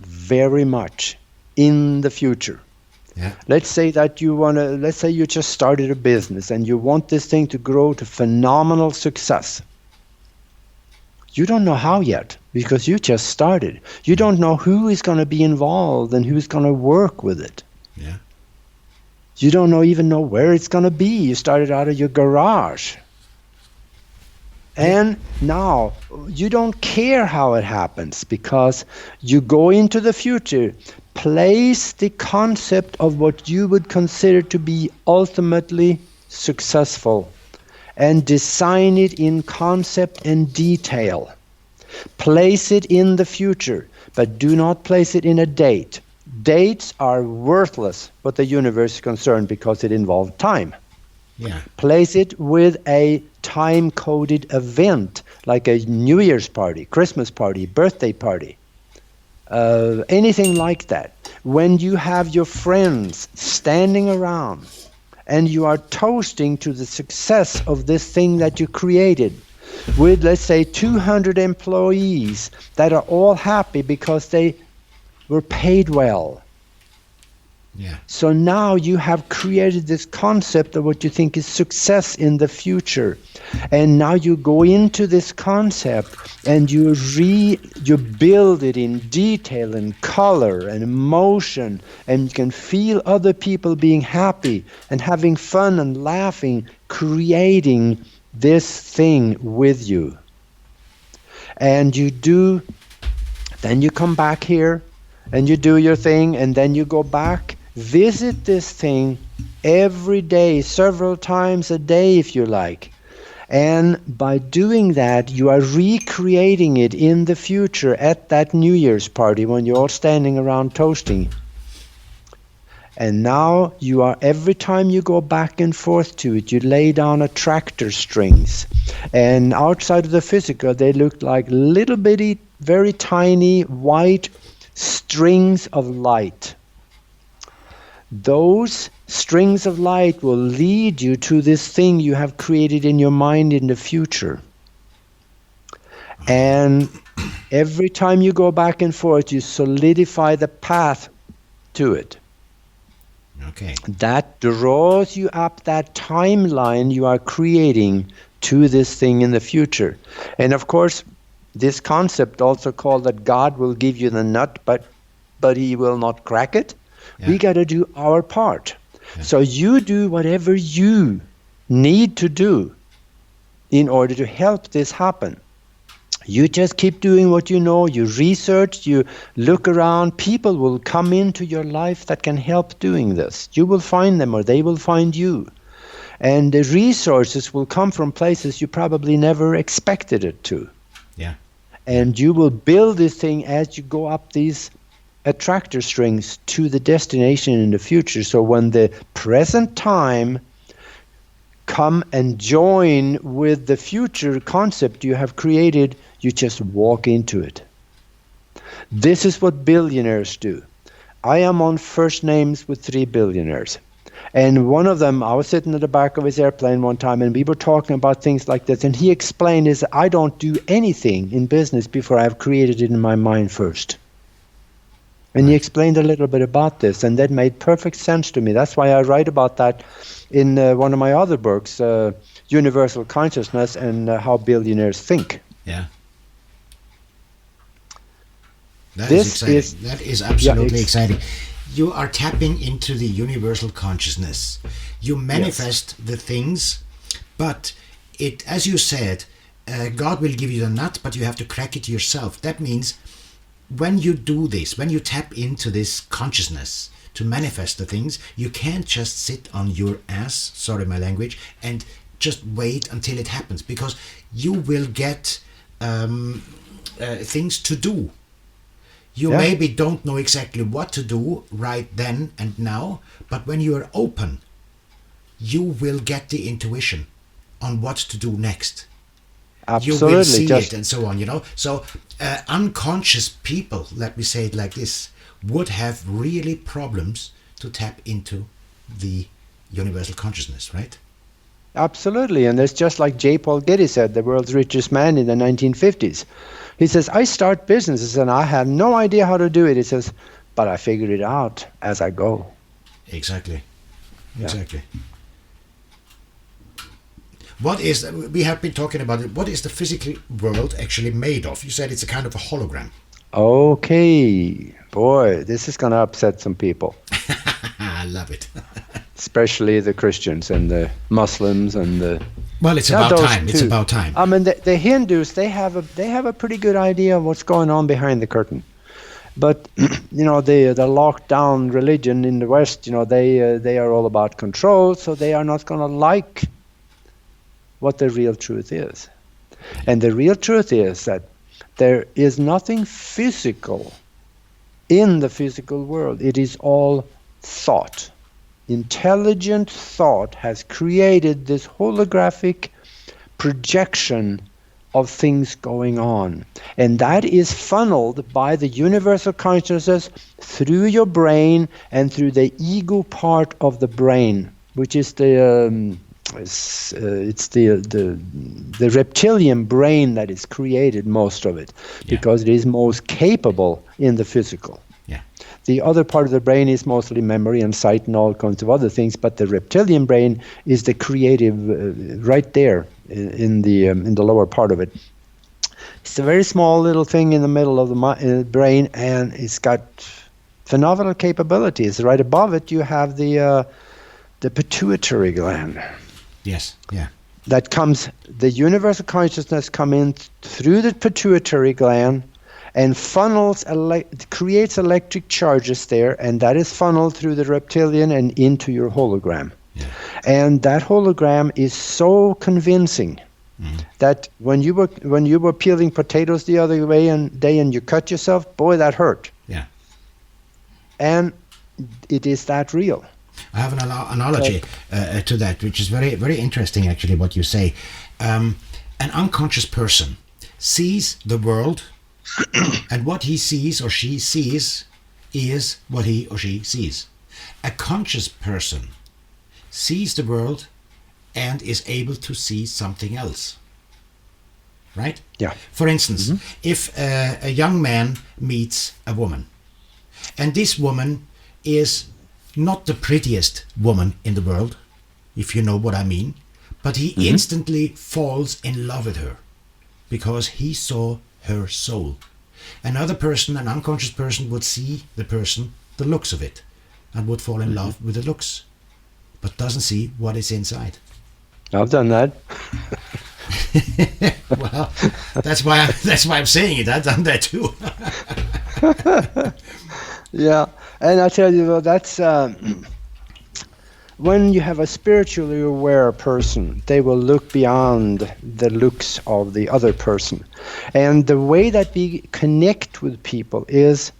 B: very much in the future.
A: Yeah.
B: Let's say you just started a business and you want this thing to grow to phenomenal success. You don't know how yet because you just started. You don't know who is going to be involved and who's going to work with it.
A: Yeah.
B: You don't even know where it's going to be. You started out of your garage. And now you don't care how it happens because you go into the future, place the concept of what you would consider to be ultimately successful, and design it in concept and detail. Place it in the future, but do not place it in a date. Dates are worthless what the universe is concerned because it involves time.
A: Yeah.
B: Place it with a time-coded event like a New Year's party, Christmas party, birthday party, anything like that. When you have your friends standing around and you are toasting to the success of this thing that you created with, let's say, 200 employees that are all happy because they were paid well.
A: Yeah.
B: So now you have created this concept of what you think is success in the future. And now you go into this concept and you build it in detail and color and emotion, and you can feel other people being happy and having fun and laughing, creating this thing with you. And then you come back here and you do your thing, and then you go back. Visit this thing every day, several times a day if you like. And by doing that, you are recreating it in the future at that New Year's party when you're all standing around toasting. And now every time you go back and forth to it, you lay down attractor strings. And outside of the physical, they look like little bitty, very tiny, white strings of light. Those strings of light will lead you to this thing you have created in your mind in the future. And every time you go back and forth, you solidify the path to it.
A: Okay.
B: That draws you up that timeline you are creating to this thing in the future. And of course, this concept also called that God will give you the nut, but he will not crack it. Yeah. We got to do our part. Yeah. So you do whatever you need to do in order to help this happen. You just keep doing what you know, you research, you look around. People will come into your life that can help doing this. You will find them or they will find you. And the resources will come from places you probably never expected it to.
A: Yeah.
B: And you will build this thing as you go up these attractor strings to the destination in the future. So when the present time come and join with the future concept you have created, you just walk into it. This is what billionaires do. I am on first names with 3 billionaires. And one of them, I was sitting at the back of his airplane one time and we were talking about things like this. And he explained is I don't do anything in business before I've created it in my mind first. And he explained a little bit about this, and that made perfect sense to me. That's why I write about that in one of my other books, Universal Consciousness and How Billionaires Think.
A: Yeah. That is absolutely exciting. You are tapping into the universal consciousness. You manifest the things, but it, as you said, God will give you the nut, but you have to crack it yourself. That means when you do this, when you tap into this consciousness to manifest the things, you can't just sit on your ass, sorry my language, and just wait until it happens, because you will get things to do. You maybe don't know exactly what to do right then and now, but when you are open, you will get the intuition on what to do next.
B: Absolutely.
A: You will see it and so on, you know. So unconscious people, let me say it like this, would have really problems to tap into the universal consciousness, right?
B: Absolutely. And it's just like J. Paul Getty said, the world's richest man in the 1950s. He says, I start businesses and I have no idea how to do it. He says, but I figured it out as I go.
A: Exactly.
B: Yeah.
A: Exactly. We have been talking about it. What is the physical world actually made of? You said it's a kind of a hologram.
B: Okay. Boy, this is going to upset some people.
A: I love it.
B: Especially the Christians and the Muslims and the...
A: Well, it's about time. It's about time.
B: I mean, the Hindus, they have a pretty good idea of what's going on behind the curtain. But, you know, the locked down religion in the West, you know, they are all about control, so they are not going to like what the real truth is. And the real truth is that there is nothing physical in the physical world. It is all thought. Intelligent thought has created this holographic projection of things going on. And that is funneled by the universal consciousness through your brain and through the ego part of the brain, which is the reptilian brain that is created most of it, because it is most capable in the physical. The other part of the brain is mostly memory and sight and all kinds of other things, but the reptilian brain is the creative right there in the lower part of it. It's a very small little thing in the middle of the brain, and it's got phenomenal capabilities. Right above it, you have the pituitary gland.
A: Yes, yeah.
B: That comes, the universal consciousness come in through the pituitary gland and funnels, creates electric charges there, and that is funneled through the reptilian and into your hologram.
A: Yeah.
B: And that hologram is so convincing that when you were peeling potatoes the other day and you cut yourself, boy, that hurt.
A: Yeah.
B: And it is that real.
A: I have an analogy to that, which is very, very interesting, actually, what you say. An unconscious person sees the world, and what he sees or she sees is what he or she sees. A conscious person sees the world and is able to see something else. Right?
B: Yeah.
A: For instance, if a young man meets a woman, and this woman is not the prettiest woman in the world, if you know what I mean, but he instantly falls in love with her because he saw her soul. Another person, an unconscious person, would see the looks of it, and would fall in love with the looks, but doesn't see what is inside.
B: I've done that.
A: Well, that's why I'm saying it. I've done that too.
B: Yeah, and I tell you, that's when you have a spiritually aware person, they will look beyond the looks of the other person. And the way that we connect with people is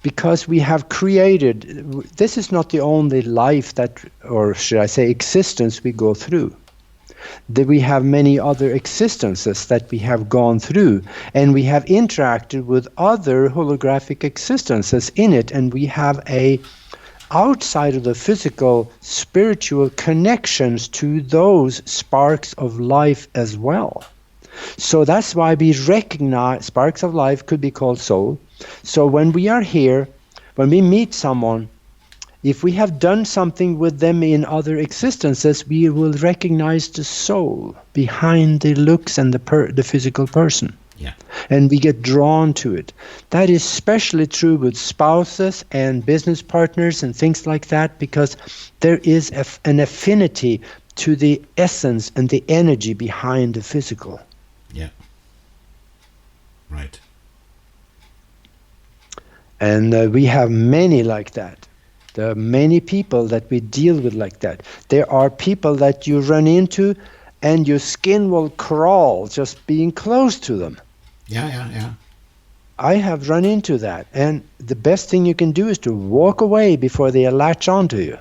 B: because we have created, this is not the only life that, or should I say existence we go through. That we have many other existences that we have gone through, and we have interacted with other holographic existences in it, and we have outside of the physical spiritual connections to those sparks of life as well. So that's why we recognize sparks of life could be called soul. So when we are here, when we meet someone, if we have done something with them in other existences, we will recognize the soul behind the looks and the physical person.
A: Yeah.
B: And we get drawn to it. That is especially true with spouses and business partners and things like that, because there is an affinity to the essence and the energy behind the physical.
A: Yeah. Right.
B: And we have many like that. There are many people that we deal with like that. There are people that you run into and your skin will crawl just being close to them.
A: Yeah.
B: I have run into that. And the best thing you can do is to walk away before they latch onto you.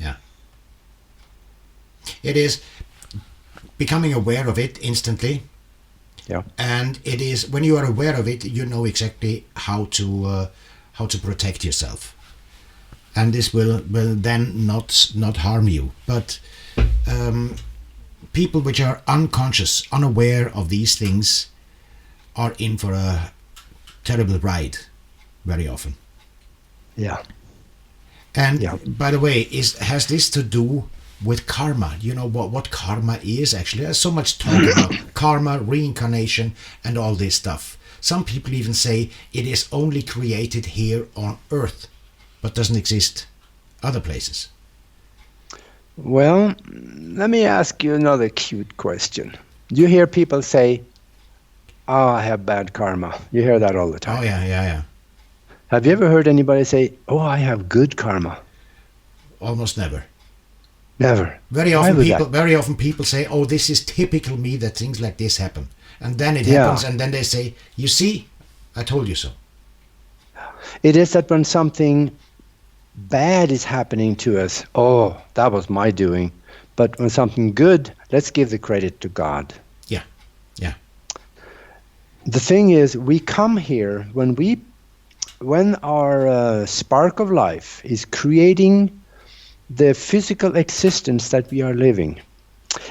A: Yeah. It is becoming aware of it instantly.
B: Yeah.
A: And it is, when you are aware of it, you know exactly how to protect yourself. And this will then not harm you. But people which are unconscious, unaware of these things, are in for a terrible ride very often.
B: Yeah.
A: And
B: Yeah.
A: by the way, has this to do with karma? You know what karma is actually? There's so much talk about karma, reincarnation, and all this stuff. Some people even say it is only created here on Earth, but doesn't exist other places.
B: Well, let me ask you another cute question. You hear people say, "Oh, I have bad karma." You hear that all the time.
A: Oh yeah.
B: Have you ever heard anybody say, "Oh, I have good karma"?
A: Almost never.
B: Never.
A: Very
B: Why
A: often
B: would
A: people
B: that?
A: very often people say, "Oh, this is typical me that things like this happen," and then it
B: Yeah.
A: happens, and then they say, "You see, I told you so."
B: It is that when something bad is happening to us, oh, that was my doing. But when something good, let's give the credit to God.
A: Yeah.
B: The thing is, we come here when our spark of life is creating the physical existence that we are living.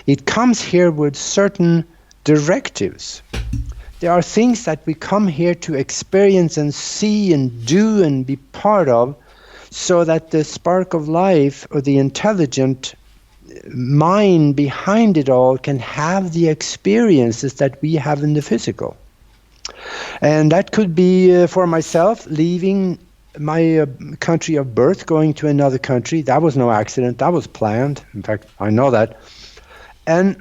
B: It comes here with certain directives. There are things that we come here to experience and see and do and be part of, so that the spark of life or the intelligent mind behind it all can have the experiences that we have in the physical. And that could be for myself, leaving my country of birth, going to another country. That was no accident. That was planned. In fact, I know that. And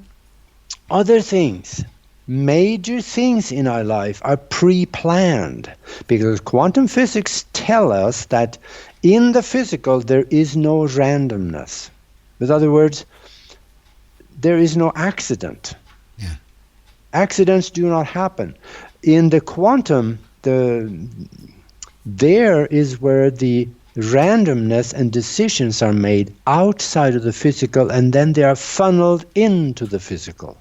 B: other things, major things in our life are pre-planned, because quantum physics tell us that in the physical there is no randomness. In other words, there is no accident.
A: Yeah.
B: Accidents do not happen. In the quantum, there is where the randomness and decisions are made outside of the physical, and then they are funneled into the physical.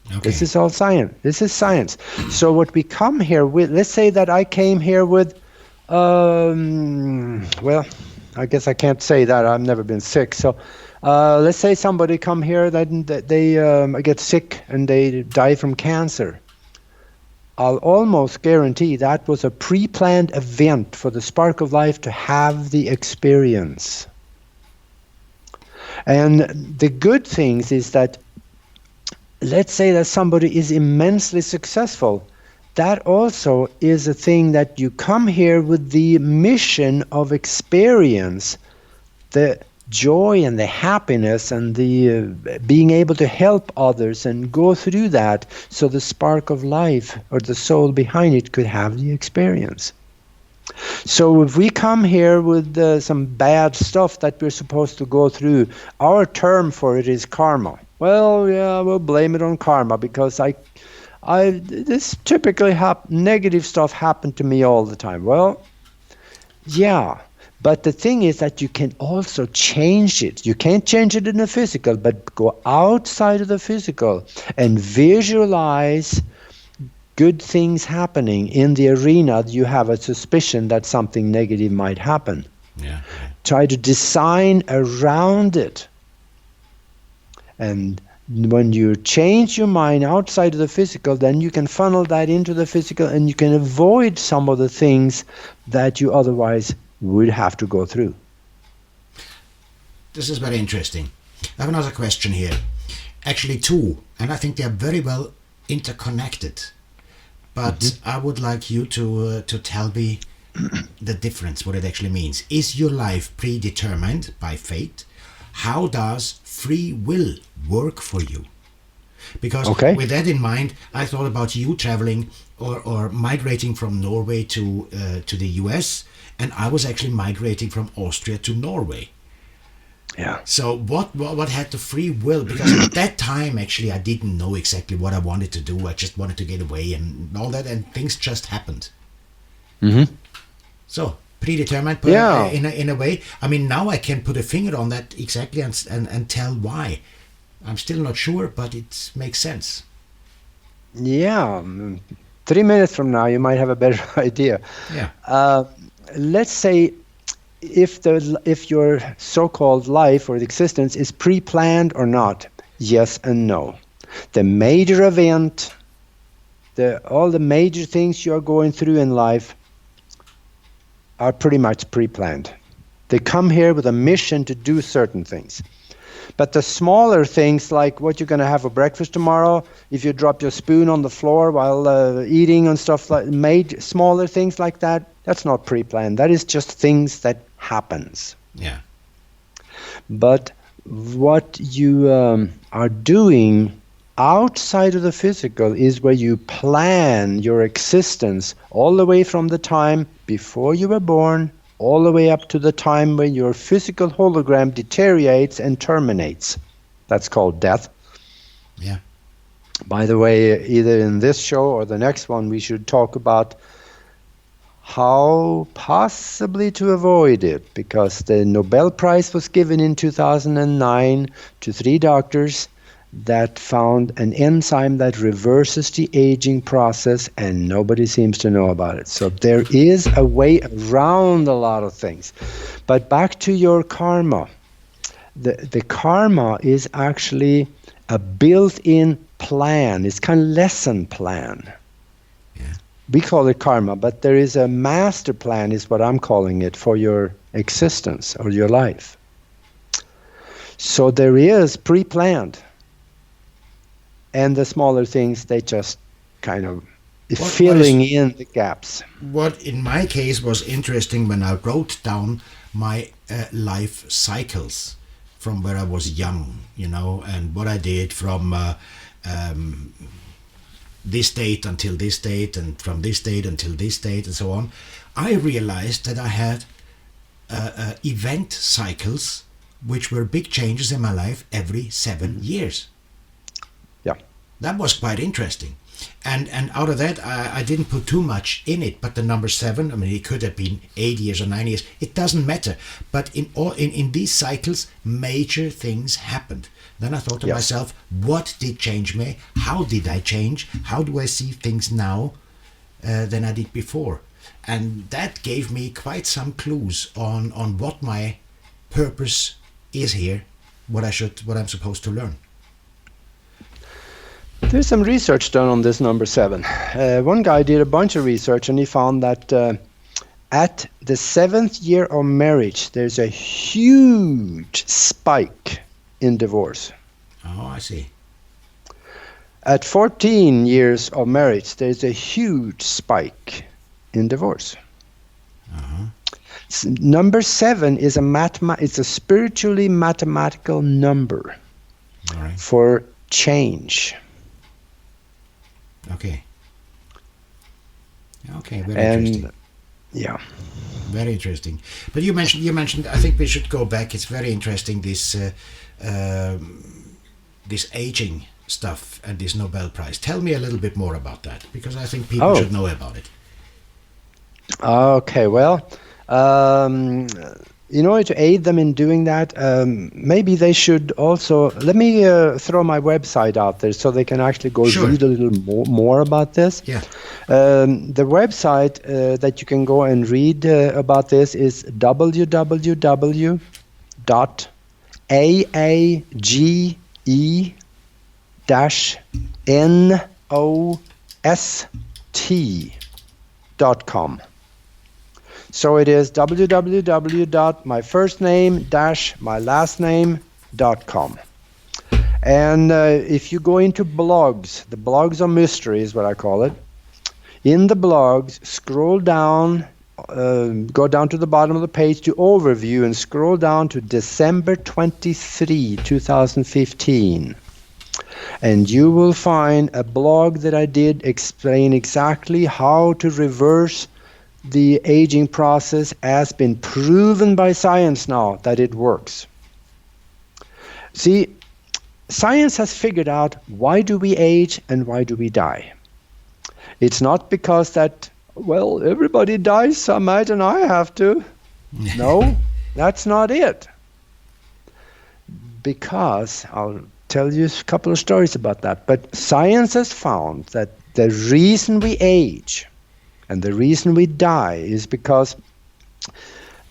A: Okay.
B: This is all science. This is science. So what we come here with, let's say that I came here with, well, I guess I can't say that. I've never been sick. So let's say somebody come here that they get sick and they die from cancer. I'll almost guarantee that was a pre-planned event for the spark of life to have the experience. And the good things is that, let's say that somebody is immensely successful. That also is a thing that you come here with the mission of experience, the joy and the happiness and the being able to help others and go through that, so the spark of life or the soul behind it could have the experience. So if we come here with some bad stuff that we're supposed to go through, our term for it is karma. Well, yeah, we'll blame it on karma, because this typically negative stuff happened to me all the time. Well, yeah. But the thing is that you can also change it. You can't change it in the physical, but go outside of the physical and visualize good things happening in the arena. You have a suspicion that something negative might happen.
A: Yeah.
B: Try to design around it. And when you change your mind outside of the physical, then you can funnel that into the physical, and you can avoid some of the things that you otherwise would have to go through.
A: This is very interesting. I have another question here. Actually two, and I think they are very well interconnected. But I would like you to tell me the difference, what it actually means. Is your life predetermined by fate? How does free will work for you? Because with that in mind, I thought about you traveling or migrating from Norway to the US, and I was actually migrating from Austria to Norway.
B: Yeah.
A: So what had the free will? Because at that time, actually, I didn't know exactly what I wanted to do. I just wanted to get away and all that, and things just happened.
B: Mm-hmm.
A: So predetermined, in a way. I mean, now I can put a finger on that exactly and tell why. I'm still not sure, but it makes sense.
B: Yeah. 3 minutes from now, you might have a better idea.
A: Yeah.
B: Let's say if your so-called life or existence is pre-planned or not. Yes and no. The major event all the major things you are going through in life are pretty much pre-planned. They come here with a mission to do certain things. But the smaller things, like what you're going to have for breakfast tomorrow, if you drop your spoon on the floor while eating and stuff, like smaller things like that, that's not pre-planned. That is just things that happens.
A: Yeah.
B: But what you are doing outside of the physical is where you plan your existence all the way from the time before you were born all the way up to the time when your physical hologram deteriorates and terminates. That's called death.
A: Yeah.
B: By the way, either in this show or the next one, we should talk about how possibly to avoid it, because the Nobel Prize was given in 2009 to 3 doctors that found an enzyme that reverses the aging process, and nobody seems to know about it. So there is a way around a lot of things. But back to your karma. The karma is actually a built-in plan. It's kind of lesson plan.
A: Yeah.
B: We call it karma, but there is a master plan, is what I'm calling it, for your existence or your life. So there is pre-planned. And the smaller things, they just kind of filling in the gaps.
A: What in my case was interesting when I wrote down my life cycles from where I was young, and what I did from this date until this date, and from this date until this date, and so on. I realized that I had event cycles which were big changes in my life every 7 years.
B: Yeah.
A: That was quite interesting. And out of that, I didn't put too much in it, but the number 7, I mean, it could have been 8 years or 9 years. It doesn't matter. But in these cycles, major things happened. Then I thought to myself, what did change me? How did I change? How do I see things now than I did before? And that gave me quite some clues on what my purpose is here, what I'm supposed to learn.
B: There's some research done on this number 7. One guy did a bunch of research, and he found that at the 7th year of marriage, there's a huge spike in divorce.
A: Oh, I see.
B: At 14 years of marriage, there's a huge spike in divorce.
A: Uh-huh.
B: Number 7 is it's a spiritually mathematical number for change.
A: Okay, very interesting.
B: Yeah.
A: Very interesting. But you mentioned, I think we should go back. It's very interesting, this aging stuff and this Nobel Prize. Tell me a little bit more about that, because I think people should know about it.
B: Okay, well, in order to aid them in doing that, maybe they should also, let me throw my website out there so they can actually go read a little more about this.
A: Yeah.
B: The website that you can go and read about this is www.aage-nost.com. So it is www.myfirstname-mylastname.com. And if you go into blogs, the blogs are mystery is what I call it. In the blogs, scroll down, go down to the bottom of the page to overview and scroll down to December 23, 2015. And you will find a blog that I did explain exactly how to reverse the aging process. Has been proven by science now that it works. See, science has figured out why do we age and why do we die. It's not because that, well, everybody dies some night and I have to. No, that's not it. Because, I'll tell you a couple of stories about that, but science has found that the reason we age and the reason we die is because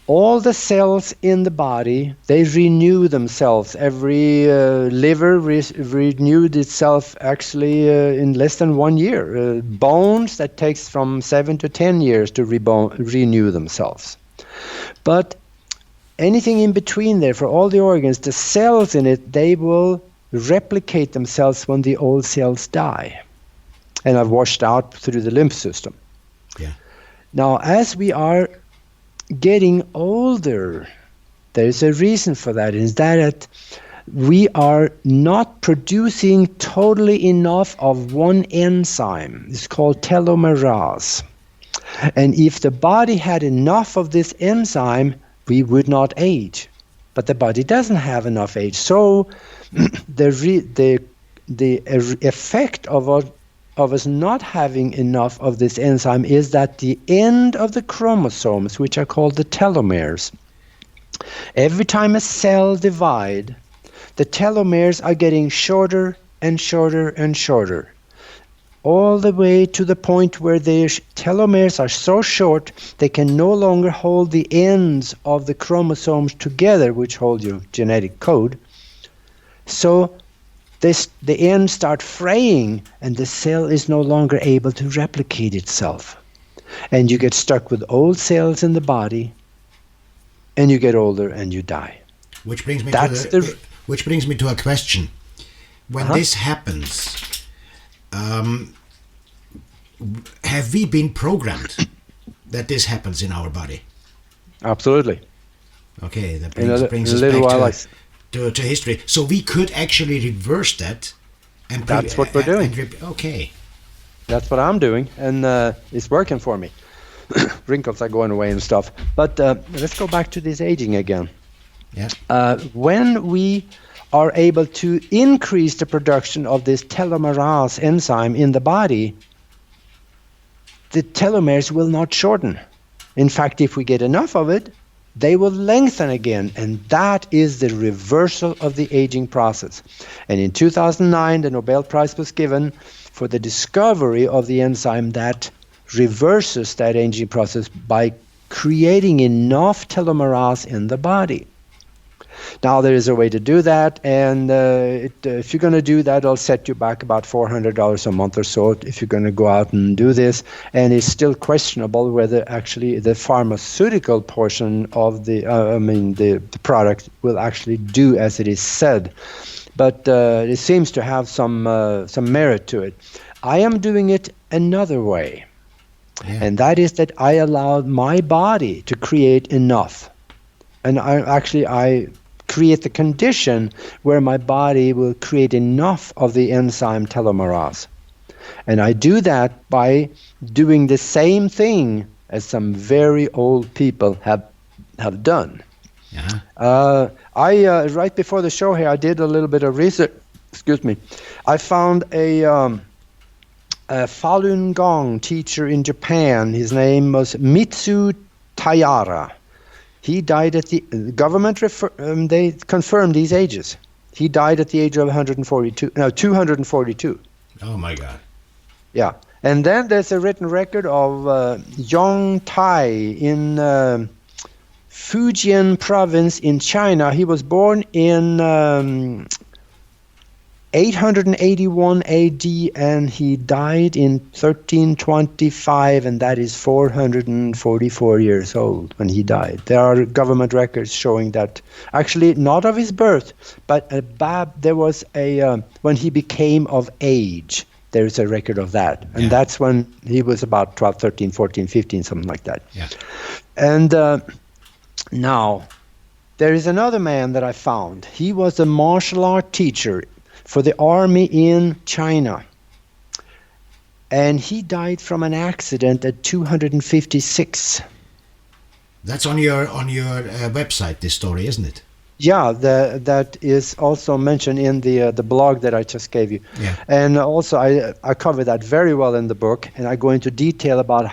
B: all the cells in the body, they renew themselves. Every liver renewed itself actually in less than 1 year. Bones, that takes from 7 to 10 years to renew themselves. But anything in between there, for all the organs, the cells in it, they will replicate themselves when the old cells die and are washed out through the lymph system.
A: Yeah.
B: Now, as we are getting older, there's a reason for that, is that we are not producing totally enough of one enzyme. It's called telomerase. And if the body had enough of this enzyme, we would not age. But the body doesn't have enough age. So the effect of us not having enough of this enzyme is that the end of the chromosomes, which are called the telomeres, every time a cell divides, the telomeres are getting shorter and shorter and shorter, all the way to the point where the telomeres are so short they can no longer hold the ends of the chromosomes together, which hold your genetic code. So the ends start fraying, and the cell is no longer able to replicate itself. And you get stuck with old cells in the body, and you get older and you die.
A: Which brings me to a question. When this happens, have we been programmed that this happens in our body?
B: Absolutely.
A: Okay, that brings us back to history. So we could actually reverse that. And
B: that's what we're doing.
A: Okay.
B: That's what I'm doing, and it's working for me. Wrinkles are going away and stuff. But let's go back to this aging again.
A: Yeah.
B: When we are able to increase the production of this telomerase enzyme in the body, the telomeres will not shorten. In fact, if we get enough of it, they will lengthen again, and that is the reversal of the aging process. And in 2009, the Nobel Prize was given for the discovery of the enzyme that reverses that aging process by creating enough telomerase in the body. Now, there is a way to do that, and if you're going to do that, it'll set you back about $400 a month or so if you're going to go out and do this. And it's still questionable whether actually the pharmaceutical portion of the product will actually do as it is said. But it seems to have some merit to it. I am doing it another way, and that is that I allowed my body to create enough. And I create the condition where my body will create enough of the enzyme telomerase. And I do that by doing the same thing as some very old people have done.
A: Yeah.
B: Right before the show here, I did a little bit of research. Excuse me. I found a Falun Gong teacher in Japan. His name was Mitsu Taira. He died at the government. They confirmed these ages. He died at the age of 242.
A: Oh my God!
B: Yeah, and then there's a written record of Yong Tai in Fujian province in China. He was born in 881 AD, and he died in 1325, and that is 444 years old when he died. There are government records showing that, actually not of his birth, but there was when he became of age, there is a record of that. And that's when he was about 12, 13, 14, 15, something like that.
A: Yeah.
B: And now, there is another man that I found. He was a martial art teacher for the army in China, and he died from an accident at 256.
A: That's on your website, this story, isn't it?
B: Yeah, that is also mentioned in the blog that I just gave you.
A: Yeah.
B: And also I cover that very well in the book, and I go into detail about.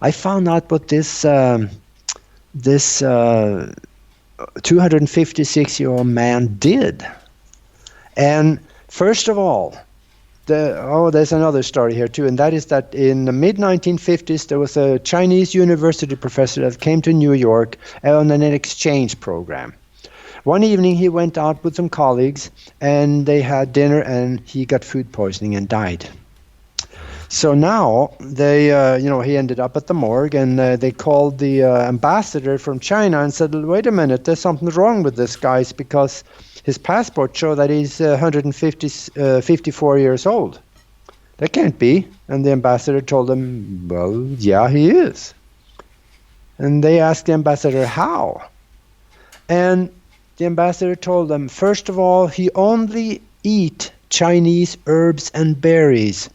B: I found out what this 256-year-old man did. And first of all, There's another story here too, and that is that in the mid-1950s there was a Chinese university professor that came to New York on an exchange program. One evening he went out with some colleagues, and they had dinner, and he got food poisoning and died. So now he ended up at the morgue, and they called the ambassador from China and said, "Wait a minute, there's something wrong with this guy because his passport showed that he's 54 years old. That can't be." And the ambassador told them, "Well, yeah, he is." And they asked the ambassador how. And the ambassador told them, first of all, he only eat Chinese herbs and berries,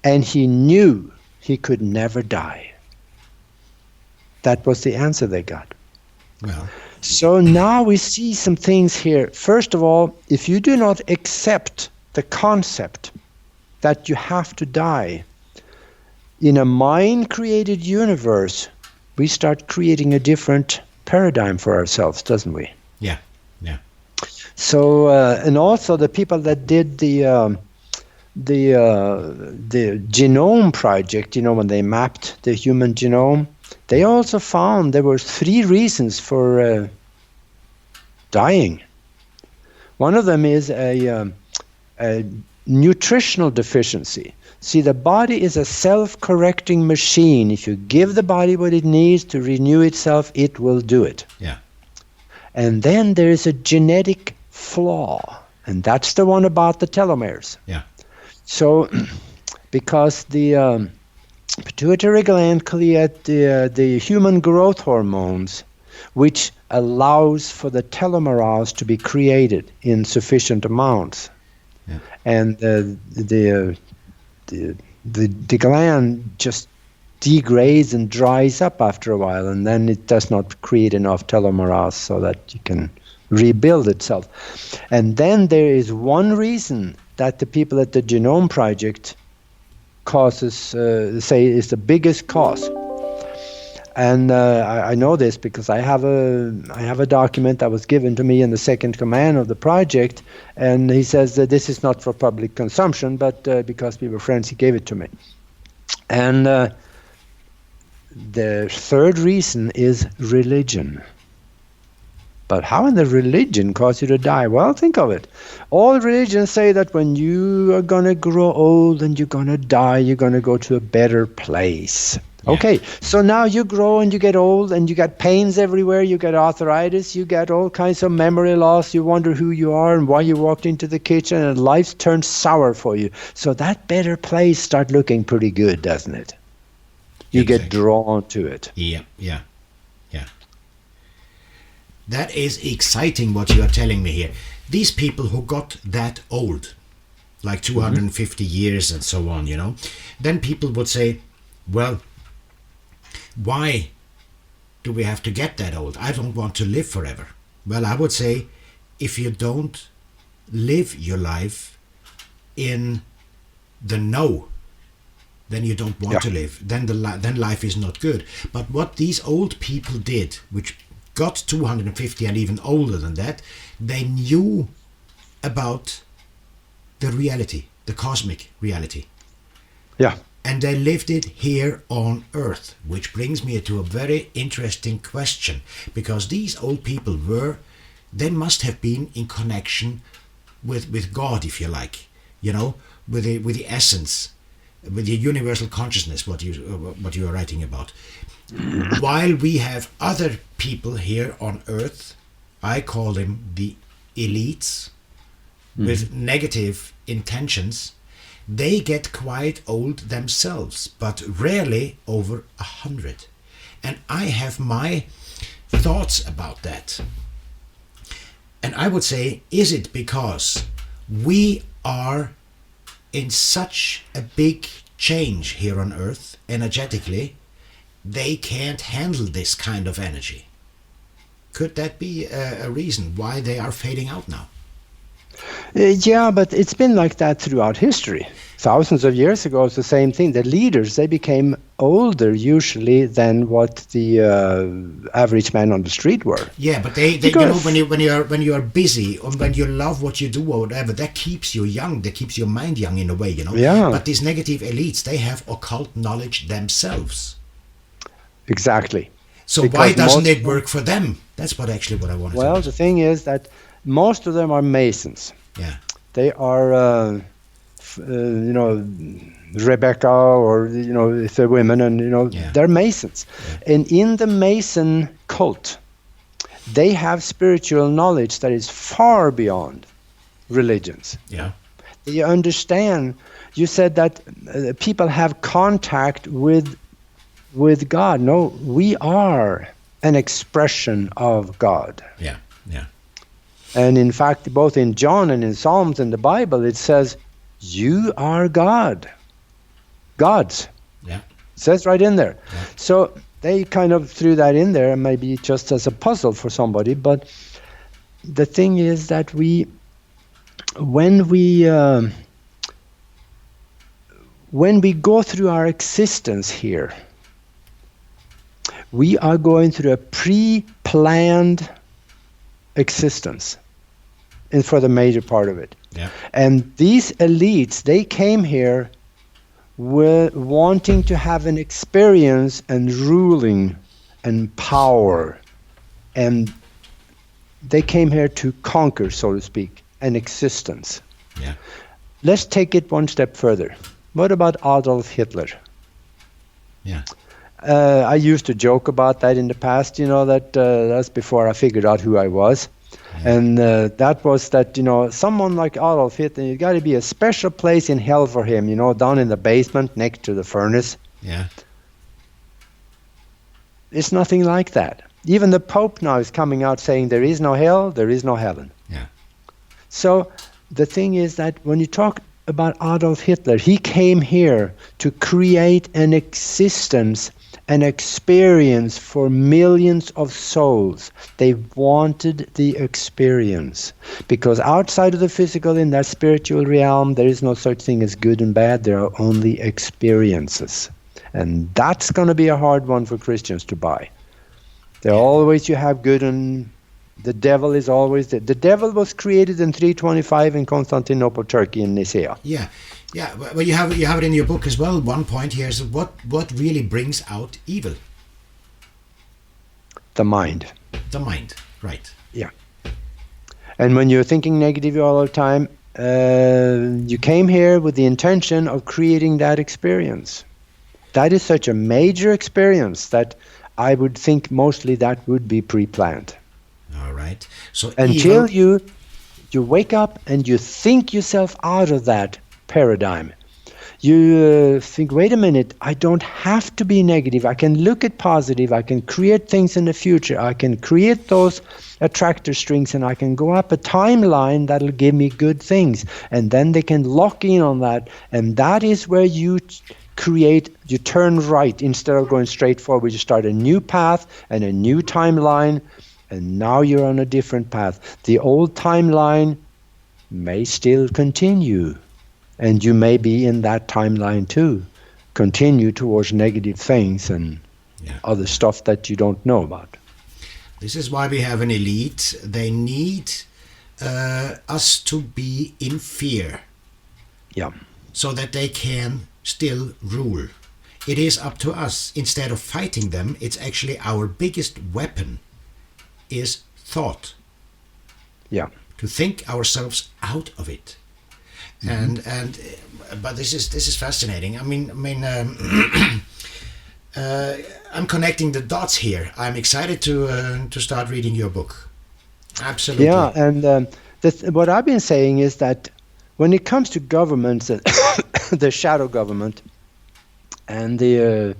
B: and he knew he could never die. That was the answer they got.
A: Well.
B: So now we see some things here. First of all, if you do not accept the concept that you have to die, in a mind-created universe, we start creating a different paradigm for ourselves, doesn't we?
A: Yeah, yeah.
B: So, and also the people that did the genome project, when they mapped the human genome, they also found there were 3 reasons for dying. One of them is a nutritional deficiency. See, the body is a self-correcting machine. If you give the body what it needs to renew itself, it will do it.
A: Yeah.
B: And then there is a genetic flaw, and that's the one about the telomeres.
A: Yeah.
B: So, because the pituitary gland creates the human growth hormones, which allows for the telomerase to be created in sufficient amounts.
A: Yeah.
B: And the gland just degrades and dries up after a while, and then it does not create enough telomerase so that you can rebuild itself. And then there is one reason that the people at the Genome Project say is the biggest cause. And I know this because I have a document that was given to me in the second command of the project, and he says that this is not for public consumption, but because we were friends, he gave it to me. And the third reason is religion. But how in the religion cause you to die? Well, think of it. All religions say that when you are going to grow old and you're going to die, you're going to go to a better place. Yeah. Okay, so now you grow and you get old and you get pains everywhere, you get arthritis, you get all kinds of memory loss, you wonder who you are and why you walked into the kitchen, and life turns sour for you. So that better place starts looking pretty good, doesn't it? You get drawn to it.
A: Yeah. That is exciting what you are telling me here. These people who got that old, like 250 years and so on, then people would say, well, why do we have to get that old? I don't want to live forever. Well, I would say, if you don't live your life in the no, then you don't want to live. Then life is not good. But what these old people did, which got 250 and even older than that, they knew about the reality, the cosmic reality.
B: Yeah.
A: And they lived it here on Earth, which brings me to a very interesting question, because these old people they must have been in connection with God, if you like, with the essence, with the universal consciousness, what you are writing about. While we have other people here on Earth, I call them the elites, with negative intentions, they get quite old themselves, but rarely over 100. And I have my thoughts about that. And I would say, is it because we are in such a big change here on Earth, energetically, they can't handle this kind of energy? Could that be a reason why they are fading out now?
B: Yeah, but it's been like that throughout history. thousands of years ago, it's the same thing. The leaders, they became older usually than what the average man on the street were.
A: Yeah, but they you know, when you are busy or when you love what you do or whatever, that keeps you young. That keeps your mind young in a way, you know.
B: Yeah.
A: But these negative elites, they have occult knowledge themselves.
B: Exactly.
A: So
B: Because
A: why doesn't it work for them? That's what I wanted to
B: Well,
A: ask.
B: the thing is that most of them are Masons.
A: Yeah.
B: They are, you know, Rebecca, or, you know, if they're women, and, you know,
A: Yeah.
B: they're Masons.
A: Yeah.
B: And in the Mason cult, they have spiritual knowledge that is far beyond religions.
A: Yeah.
B: You understand, you said that people have contact with God. No, we are an expression of God.
A: Yeah. Yeah.
B: And in fact, both in John and in Psalms and the Bible, it says, you are God. Gods.
A: Yeah.
B: It says right in there.
A: Yeah.
B: So they kind of threw that in there, maybe just as a puzzle for somebody. But the thing is that when we go through our existence here, we are going through a pre-planned existence, and for the major part of it.
A: Yeah.
B: And these elites, they came here wanting to have an experience and ruling and power, and they came here to conquer, so to speak, an existence.
A: Yeah.
B: Let's take it one step further. What about Adolf Hitler?
A: Yeah.
B: I used to joke about that in the past, you know, that that's before I figured out who I was.
A: Yeah.
B: And that was that, you know, someone like Adolf Hitler, you got to be a special place in hell for him, you know, down in the basement next to the furnace.
A: Yeah.
B: It's nothing like that. Even the Pope now is coming out saying there is no hell, there is no heaven.
A: Yeah.
B: So the thing is that when you talk about Adolf Hitler, he came here to create an existence, an experience for millions of souls. They wanted the experience, because outside of the physical, in that spiritual realm, there is no such thing as good and bad. There are only experiences. And that's going to be a hard one for Christians to buy. There always you have good, and the devil is always there. The devil was created in 325 in Constantinople, Turkey, in Nicaea.
A: Yeah. Yeah. Well, you have it in your book as well. One point here is what really brings out evil.
B: The mind.
A: The mind. Right.
B: Yeah. And when you're thinking negative all the time, you came here with the intention of creating that experience. That is such a major experience that I would think mostly that would be pre-planned.
A: All right. So
B: Until
A: evil,
B: you wake up and you think yourself out of that paradigm. You think, wait a minute, I don't have to be negative. I can look at positive. I can create things in the future. I can create those attractor strings, and I can go up a timeline that'll give me good things. And then they can lock in on that. And that is where you you turn right instead of going straight forward. You start a new path and a new timeline, and now you're on a different path. The old timeline may still continue, and you may be in that timeline too. Continue towards negative things and other stuff that you don't know about.
A: This is why we have an elite. They need us to be in fear.
B: Yeah.
A: So that they can still rule. It is up to us. Instead of fighting them, it's actually our biggest weapon is thought.
B: Yeah.
A: To think ourselves out of it. And but this is fascinating. I mean I'm connecting the dots here. I'm excited to start reading your book. Absolutely.
B: Yeah, and what I've been saying is that when it comes to governments, the shadow government, and the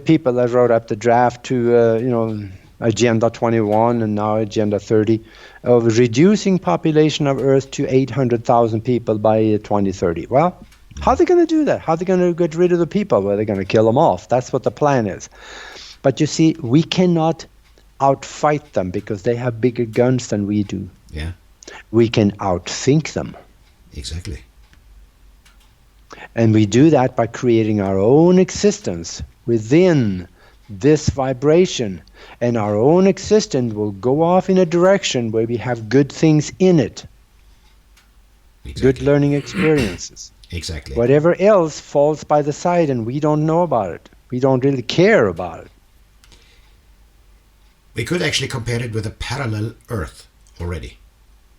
B: people that wrote up the draft to Agenda 21 and now Agenda 30 of reducing population of Earth to 800,000 people by 2030. Well, how are they going to do that? How are they going to get rid of the people? Well, they're going to kill them off. That's what the plan is. But you see, we cannot outfight them because they have bigger guns than we do.
A: Yeah.
B: We can outthink them.
A: Exactly.
B: And we do that by creating our own existence within this vibration. And our own existence will go off in a direction where we have good things in it.
A: Exactly.
B: Good learning experiences.
A: Exactly.
B: Whatever else falls by the side and we don't know about it. We don't really care about it.
A: We could actually compare it with a parallel Earth already.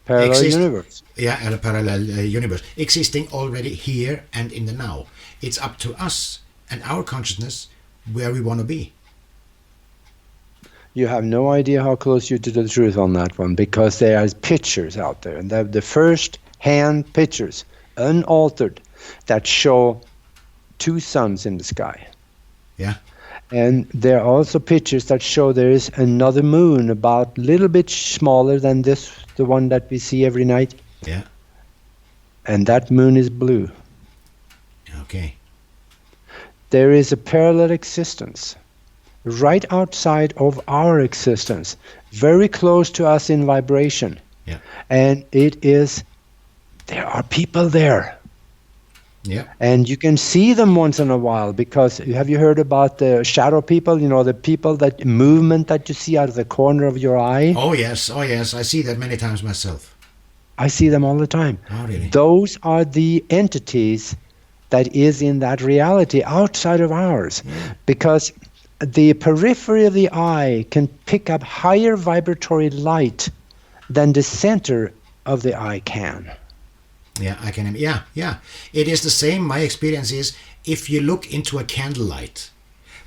B: Parallel universe.
A: Yeah, and a parallel universe existing already here and in the now. It's up to us and our consciousness where we want to be.
B: You have no idea how close you're to the truth on that one, because there are pictures out there, and the first-hand pictures, unaltered, that show two suns in the sky.
A: Yeah.
B: And there are also pictures that show there is another moon about a little bit smaller than this, the one that we see every night.
A: Yeah.
B: And that moon is blue.
A: Okay.
B: There is a parallel existence right outside of our existence, very close to us in vibration.
A: Yeah.
B: And there are people there.
A: Yeah.
B: And you can see them once in a while, because have you heard about the shadow people? You know, the people, that movement that you see out of the corner of your eye?
A: Oh yes, I see that many times myself.
B: I see them all the time.
A: Oh really?
B: Those are the entities that is in that reality outside of ours.
A: Yeah.
B: Because the periphery of the eye can pick up higher vibratory light than the center of the eye can.
A: Yeah, I can. Yeah. It is the same. My experience is, if you look into a candlelight,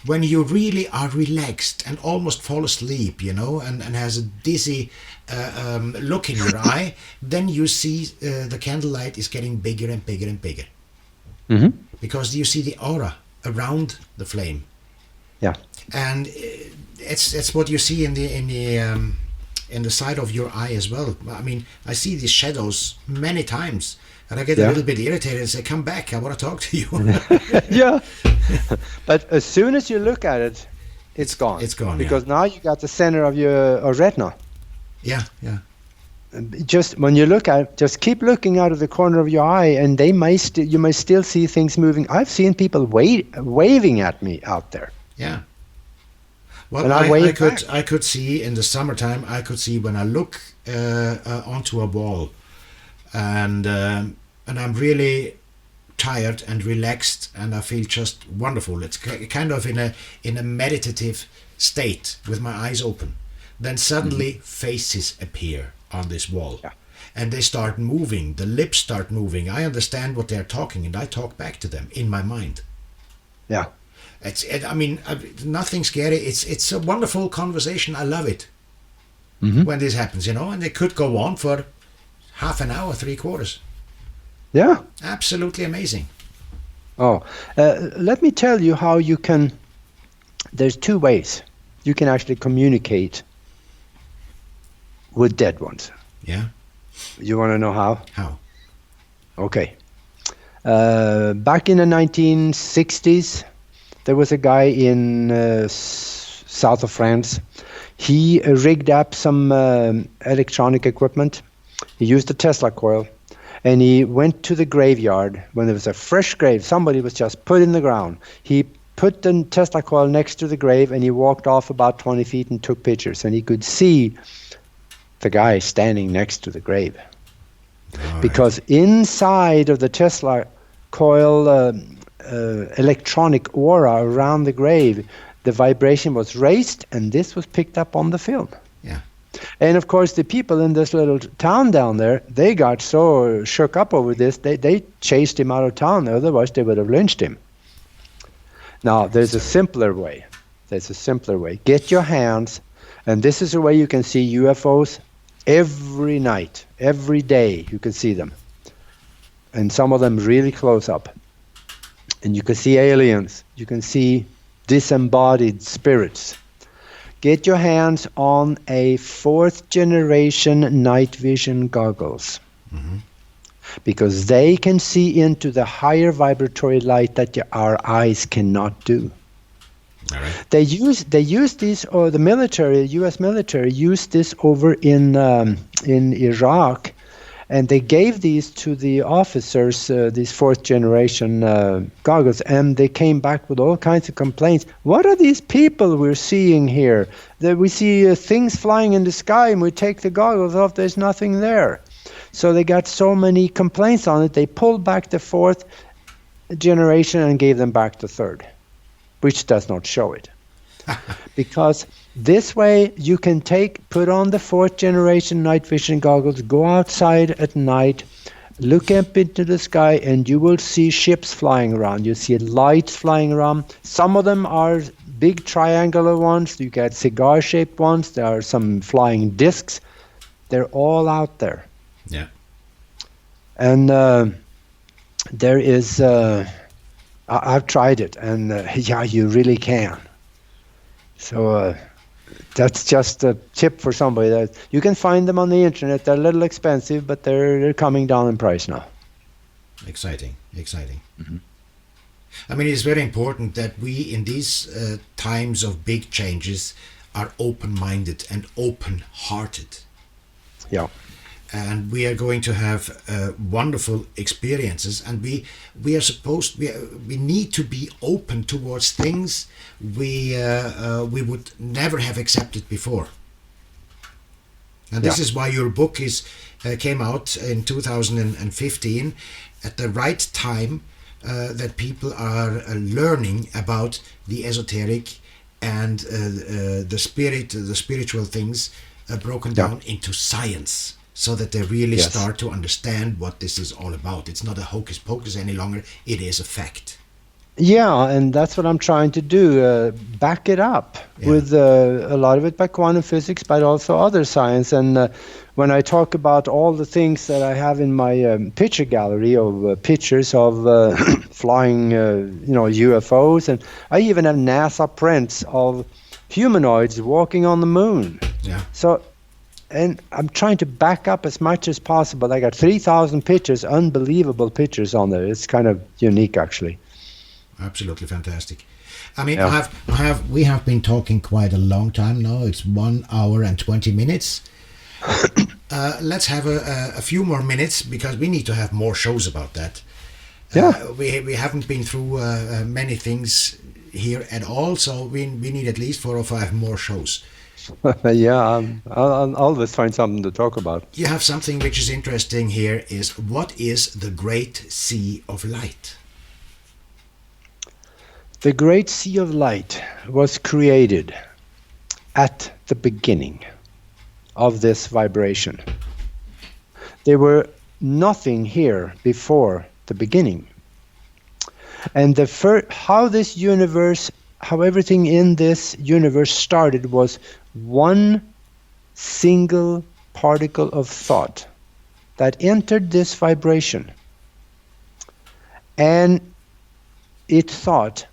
A: when you really are relaxed and almost fall asleep, you know, and has a dizzy look in your eye, then you see the candlelight is getting bigger and bigger and bigger.
B: Mm-hmm.
A: Because you see the aura around the flame.
B: Yeah.
A: And it's what you see in the side of your eye as well. I mean, I see these shadows many times, and I get a little bit irritated and say, "Come back! I want to talk to you."
B: Yeah. But as soon as you look at it, it's gone.
A: It's gone.
B: Because now you got the center of your retina.
A: Yeah.
B: Just when you look at it, just keep looking out of the corner of your eye, and you may still see things moving. I've seen people waving at me out there.
A: Yeah. Well,
B: and
A: I could see in the summertime. I could see when I look onto a wall, and I'm really tired and relaxed, and I feel just wonderful. It's kind of in a meditative state with my eyes open. Then suddenly faces appear on this wall, and they start moving. The lips start moving. I understand what they're talking, and I talk back to them in my mind.
B: Yeah.
A: Nothing scary. It's a wonderful conversation. I love it when this happens, you know, and it could go on for half an hour, 3/4.
B: Yeah.
A: Absolutely amazing.
B: Oh, let me tell you how you can. There's two ways you can actually communicate with dead ones.
A: Yeah.
B: You want to know how?
A: How?
B: Okay. Back in the 1960s, there was a guy in south of France. He rigged up some electronic equipment. He used a Tesla coil, and he went to the graveyard when there was a fresh grave. Somebody was just put in the ground. He put the Tesla coil next to the grave, and he walked off about 20 feet and took pictures. And he could see the guy standing next to the grave. Because inside of the Tesla coil electronic aura around the grave, the vibration was raised, and this was picked up on the film.
A: Yeah.
B: And of course, the people in this little town down there, they got so shook up over this, they chased him out of town. Otherwise, they would have lynched him. Now, there's a simpler way. Get your hands, and this is a way you can see UFOs every night, every day. You can see them, and some of them really close up. And you can see aliens. You can see disembodied spirits. Get your hands on a 4th generation night vision goggles. Because they can see into the higher vibratory light that our eyes cannot do.
A: All right.
B: They use these, or the U.S. military used this over in Iraq, And they gave these to the officers, these fourth generation goggles, and they came back with all kinds of complaints. What are these people we're seeing here? That we see things flying in the sky, and we take the goggles off, there's nothing there. So they got so many complaints on it, they pulled back the fourth generation and gave them back the third, which does not show it. Because this way you can put on the fourth generation night vision goggles, go outside at night, look up into the sky, and you will see ships flying around. You see lights flying around. Some of them are big triangular ones. You get cigar-shaped ones. There are some flying discs. They're all out there.
A: Yeah.
B: And there is, I've tried it, and yeah, you really can. So that's just a tip for somebody. That you can find them on the internet. They're a little expensive, but they're coming down in price now.
A: Exciting. Mm-hmm. I mean, it's very important that we, in these times of big changes, are open-minded and open-hearted.
B: Yeah.
A: And we are going to have wonderful experiences, and we need to be open towards things we would never have accepted before. And this is why your book came out in 2015 at the right time, that people are learning about the esoteric and the spiritual things broken down into science. So that they really start to understand what this is all about. It's not a hocus pocus any longer. It is a fact.
B: Yeah, and that's what I'm trying to do. Back it up with a lot of it by quantum physics, but also other science. And when I talk about all the things that I have in my picture gallery of pictures of flying, UFOs, and I even have NASA prints of humanoids walking on the moon.
A: Yeah.
B: So. And I'm trying to back up as much as possible. I got 3,000 pictures, unbelievable pictures on there. It's kind of unique, actually.
A: Absolutely fantastic. I mean, we have been talking quite a long time now. It's 1 hour and 20 minutes. Let's have a few more minutes, because we need to have more shows about that. We haven't been through many things here at all, so we need at least 4 or 5 more shows.
B: I'll always find something to talk about.
A: You have something which is interesting here, is what is the Great Sea of Light?
B: The Great Sea of Light was created at the beginning of this vibration. There were nothing here before the beginning. And how everything in this universe started was one single particle of thought that entered this vibration, and it thought,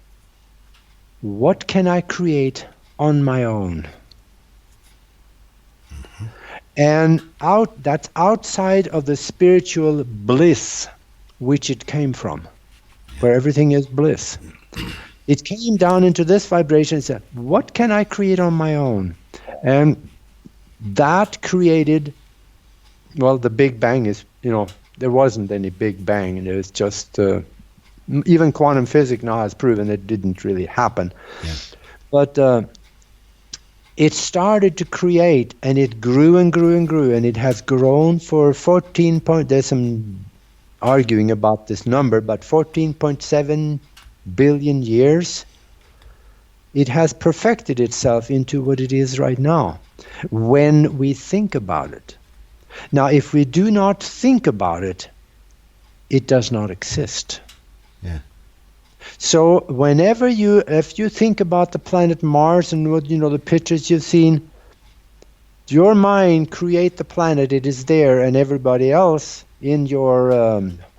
B: what can I create on my own? Mm-hmm. And that's outside of the spiritual bliss which it came from, where everything is bliss. It came down into this vibration and said, what can I create on my own? And that created, the Big Bang is, there wasn't any Big Bang. It was just, even quantum physics now has proven it didn't really happen. Yeah. But it started to create, and it grew and grew and grew, and it has grown for 14 point, there's some arguing about this number, but 14.7 billion years, it has perfected itself into what it is right now, when we think about it. Now, if we do not think about it, it does not exist.
A: Yeah.
B: So if you think about the planet Mars and what, the pictures you've seen, your mind create the planet, it is there, and everybody else in your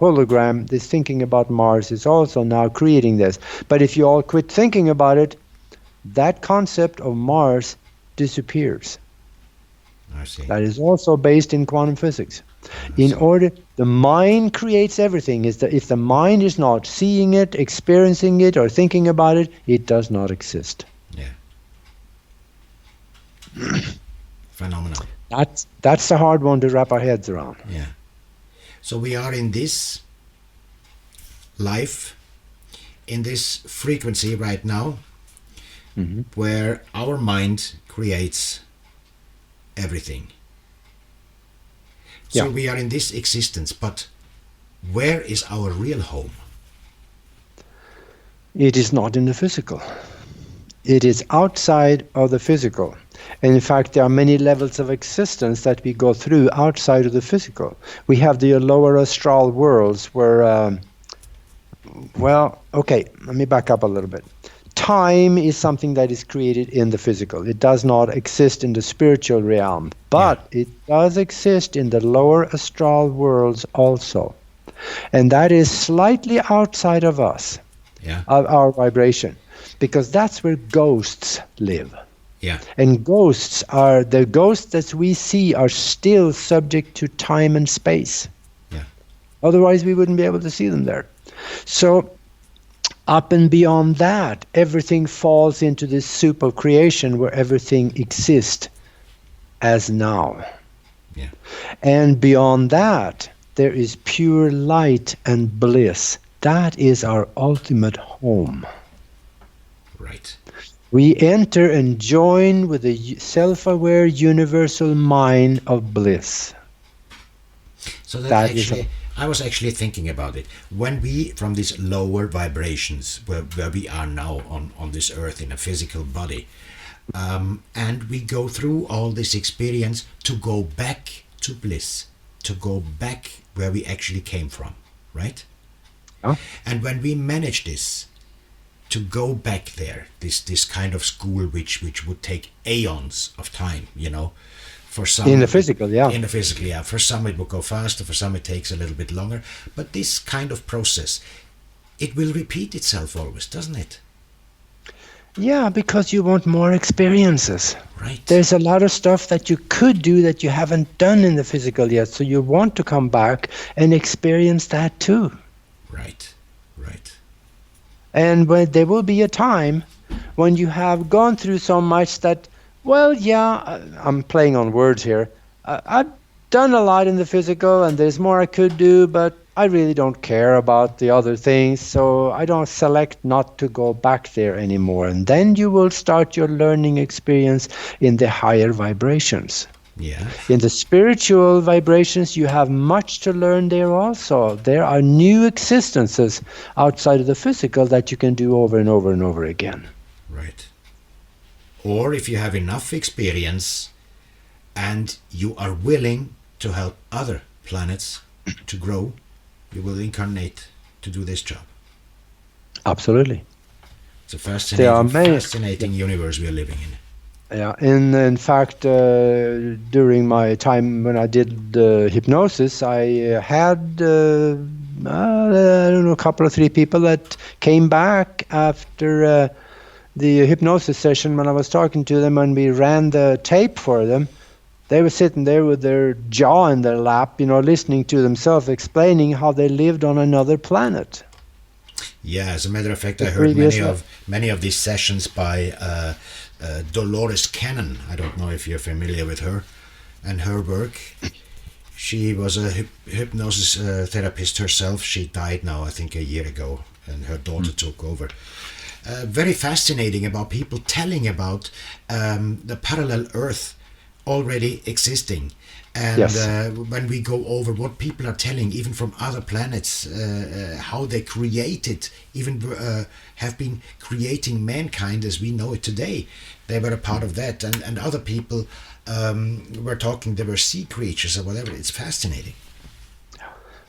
B: hologram is thinking about Mars, is also now creating this. But if you all quit thinking about it, that concept of Mars disappears.
A: I see.
B: That is also based in quantum physics. The mind creates everything. If the mind is not seeing it, experiencing it, or thinking about it, it does not exist.
A: Yeah. Phenomenal.
B: That's the hard one to wrap our heads around.
A: Yeah. So we are in this life, in this frequency right now, where our mind creates everything. So we are in this existence, but where is our real home?
B: It is not in the physical. It is outside of the physical. And in fact, there are many levels of existence that we go through outside of the physical. We have the lower astral worlds where, let me back up a little bit. Time is something that is created in the physical. It does not exist in the spiritual realm, but it does exist in the lower astral worlds also. And that is slightly outside of us, of our vibration, because that's where ghosts live. And ghosts are, the ghosts that we see are still subject to time and space. Otherwise we wouldn't be able to see them there. So up and beyond that, everything falls into this soup of creation where everything exists as now. And beyond that, there is pure light and bliss. That is our ultimate home.
A: Right.
B: We enter and join with the self-aware universal mind of bliss.
A: So that actually, I was actually thinking about it. When we, from these lower vibrations, where we are now on this earth in a physical body, and we go through all this experience to go back to bliss, to go back where we actually came from, right? And when we manage this, to go back there, this kind of school which would take aeons of time, for some
B: in the physical,
A: for some it will go faster, for some it takes a little bit longer, but this kind of process, it will repeat itself always, doesn't it?
B: Yeah, because you want more experiences.
A: Right.
B: There's a lot of stuff that you could do that you haven't done in the physical yet, so you want to come back and experience that too.
A: Right.
B: And when there will be a time when you have gone through so much that, I'm playing on words here. I've done a lot in the physical and there's more I could do, but I really don't care about the other things, so I don't select not to go back there anymore. And then you will start your learning experience in the higher vibrations. In the spiritual vibrations, you have much to learn there also. There are new existences outside of the physical that you can do over and over and over again.
A: Right. Or if you have enough experience and you are willing to help other planets to grow, you will incarnate to do this job.
B: Absolutely.
A: It's a fascinating universe we are living in.
B: Yeah, in fact, during my time when I did hypnosis, I had a couple of 3 people that came back after the hypnosis session when I was talking to them, and we ran the tape for them. They were sitting there with their jaw in their lap, listening to themselves, explaining how they lived on another planet.
A: Yeah, as a matter of fact, I heard many of these sessions by Dolores Kenan. I don't know if you're familiar with her and her work. She was a hypnosis therapist herself. She died now, I think, a year ago, and her daughter took over. Very fascinating about people telling about the parallel Earth already existing. And when we go over what people are telling, even from other planets, how they created, even have been creating mankind as we know it today. They were a part of that. And other people were talking, they were sea creatures or whatever. It's fascinating.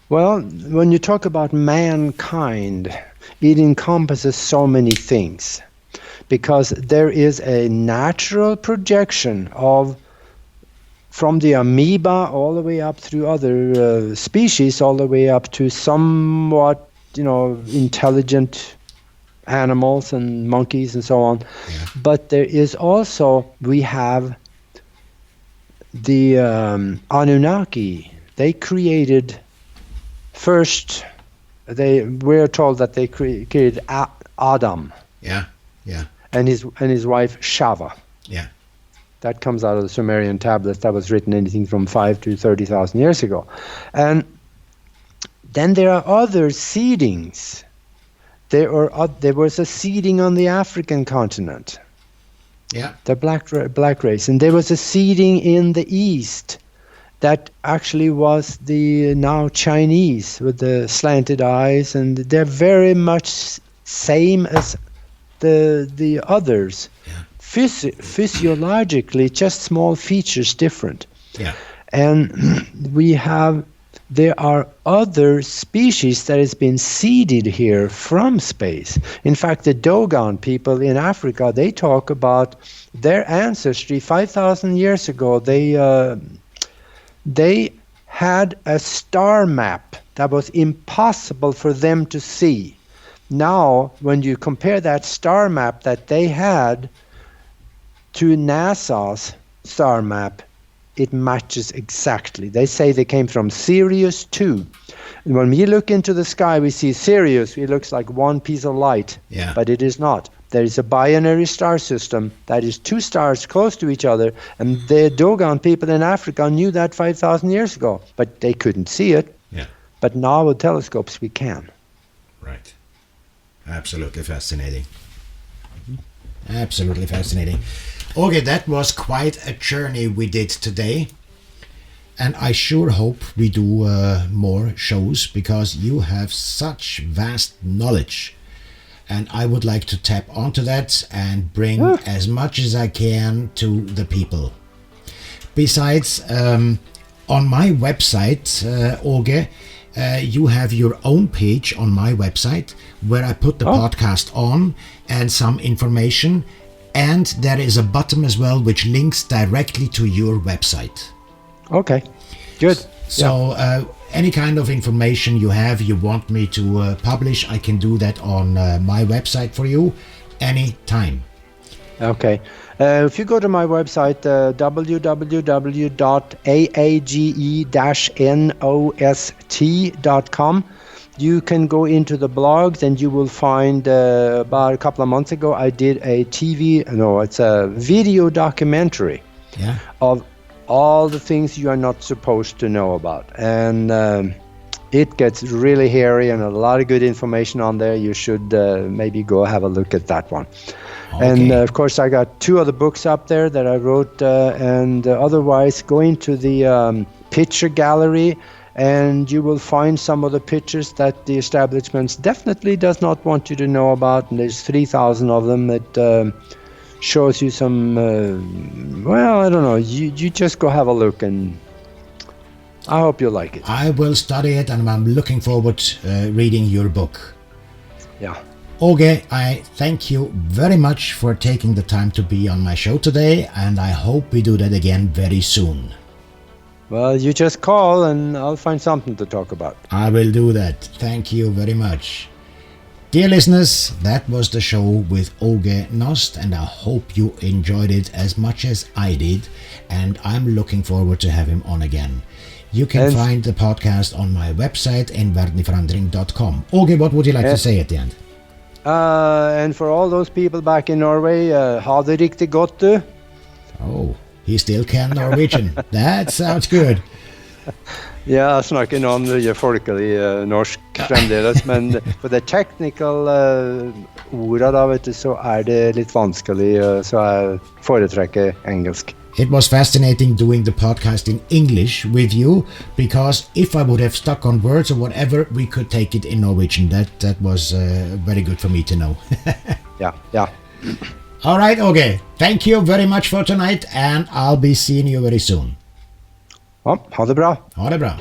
B: Well, when you talk about mankind, it encompasses so many things. Because there is a natural projection from the amoeba all the way up through other species, all the way up to somewhat, intelligent animals and monkeys and so on. But there is also, we have the Anunnaki. They created first, we're told that they created Adam. And his wife Shava. That comes out of the Sumerian tablets that was written anything from 5 to 30,000 years ago. And Then there are other seedings. There was a seeding on the African continent.
A: Yeah.
B: The black race. And there was a seeding in the East that actually was the now Chinese with the slanted eyes, and they're very much same as the others.
A: Yeah.
B: Physiologically, just small features different.
A: Yeah.
B: And there are other species that has been seeded here from space. In fact, the Dogon people in Africa, they talk about their ancestry 5,000 years ago. They had a star map that was impossible for them to see. Now, when you compare that star map that they had to NASA's star map, it matches exactly. They say they came from Sirius 2. And when we look into the sky, we see Sirius. It looks like one piece of light, but it is not. There is a binary star system that is two stars close to each other, and the Dogon people in Africa knew that 5,000 years ago, but they couldn't see it.
A: Yeah.
B: But now with telescopes, we can.
A: Right. Absolutely fascinating. Absolutely fascinating. Okay, that was quite a journey we did today. And I sure hope we do more shows, because you have such vast knowledge. And I would like to tap onto that and bring as much as I can to the people. Besides, on my website, Aage, you have your own page on my website where I put the podcast on and some information. And there is a button as well which links directly to your website. Okay, good. So any kind of information you want me to publish, I can do that on my website for you anytime. Okay. If you go to my website, www.aage-nost.com, you can go into the blogs and you will find about a couple of months ago I did a video documentary of all the things you are not supposed to know about. And it gets really hairy and a lot of good information on there. You should maybe go have a look at that one. Okay. And of course I got 2 other books up there that I wrote, and otherwise go into the picture gallery and you will find some of the pictures that the establishments definitely does not want you to know about, and there's 3,000 of them that shows you some, I don't know, you just go have a look, and I hope you like it. I will study it, and I'm looking forward to reading your book. Yeah. Aage, I thank you very much for taking the time to be on my show today, and I hope we do that again very soon. Well, you just call and I'll find something to talk about. I will do that. Thank you very much. Dear listeners, that was the show with Aage Nost, and I hope you enjoyed it as much as I did, and I'm looking forward to have him on again. You can find the podcast on my website, enverdenverandring.com. Aage, what would you like to say at the end? And for all those people back in Norway, ha det riktigt gott du. Oh, he still can Norwegian. That sounds good. Ja, jeg snakker nå om det folkelig norsk fremdeles, men for det technical ordet da, vet du, så det litt vanskelig, så jeg foretrekker engelsk. It was fascinating doing the podcast in English with you, because if I would have stuck on words or whatever, we could take it in Norwegian. That was very good for me to know. Yeah. All right, okay. Thank you very much for tonight, and I'll be seeing you very soon. Ja, ha det bra. Ha det bra.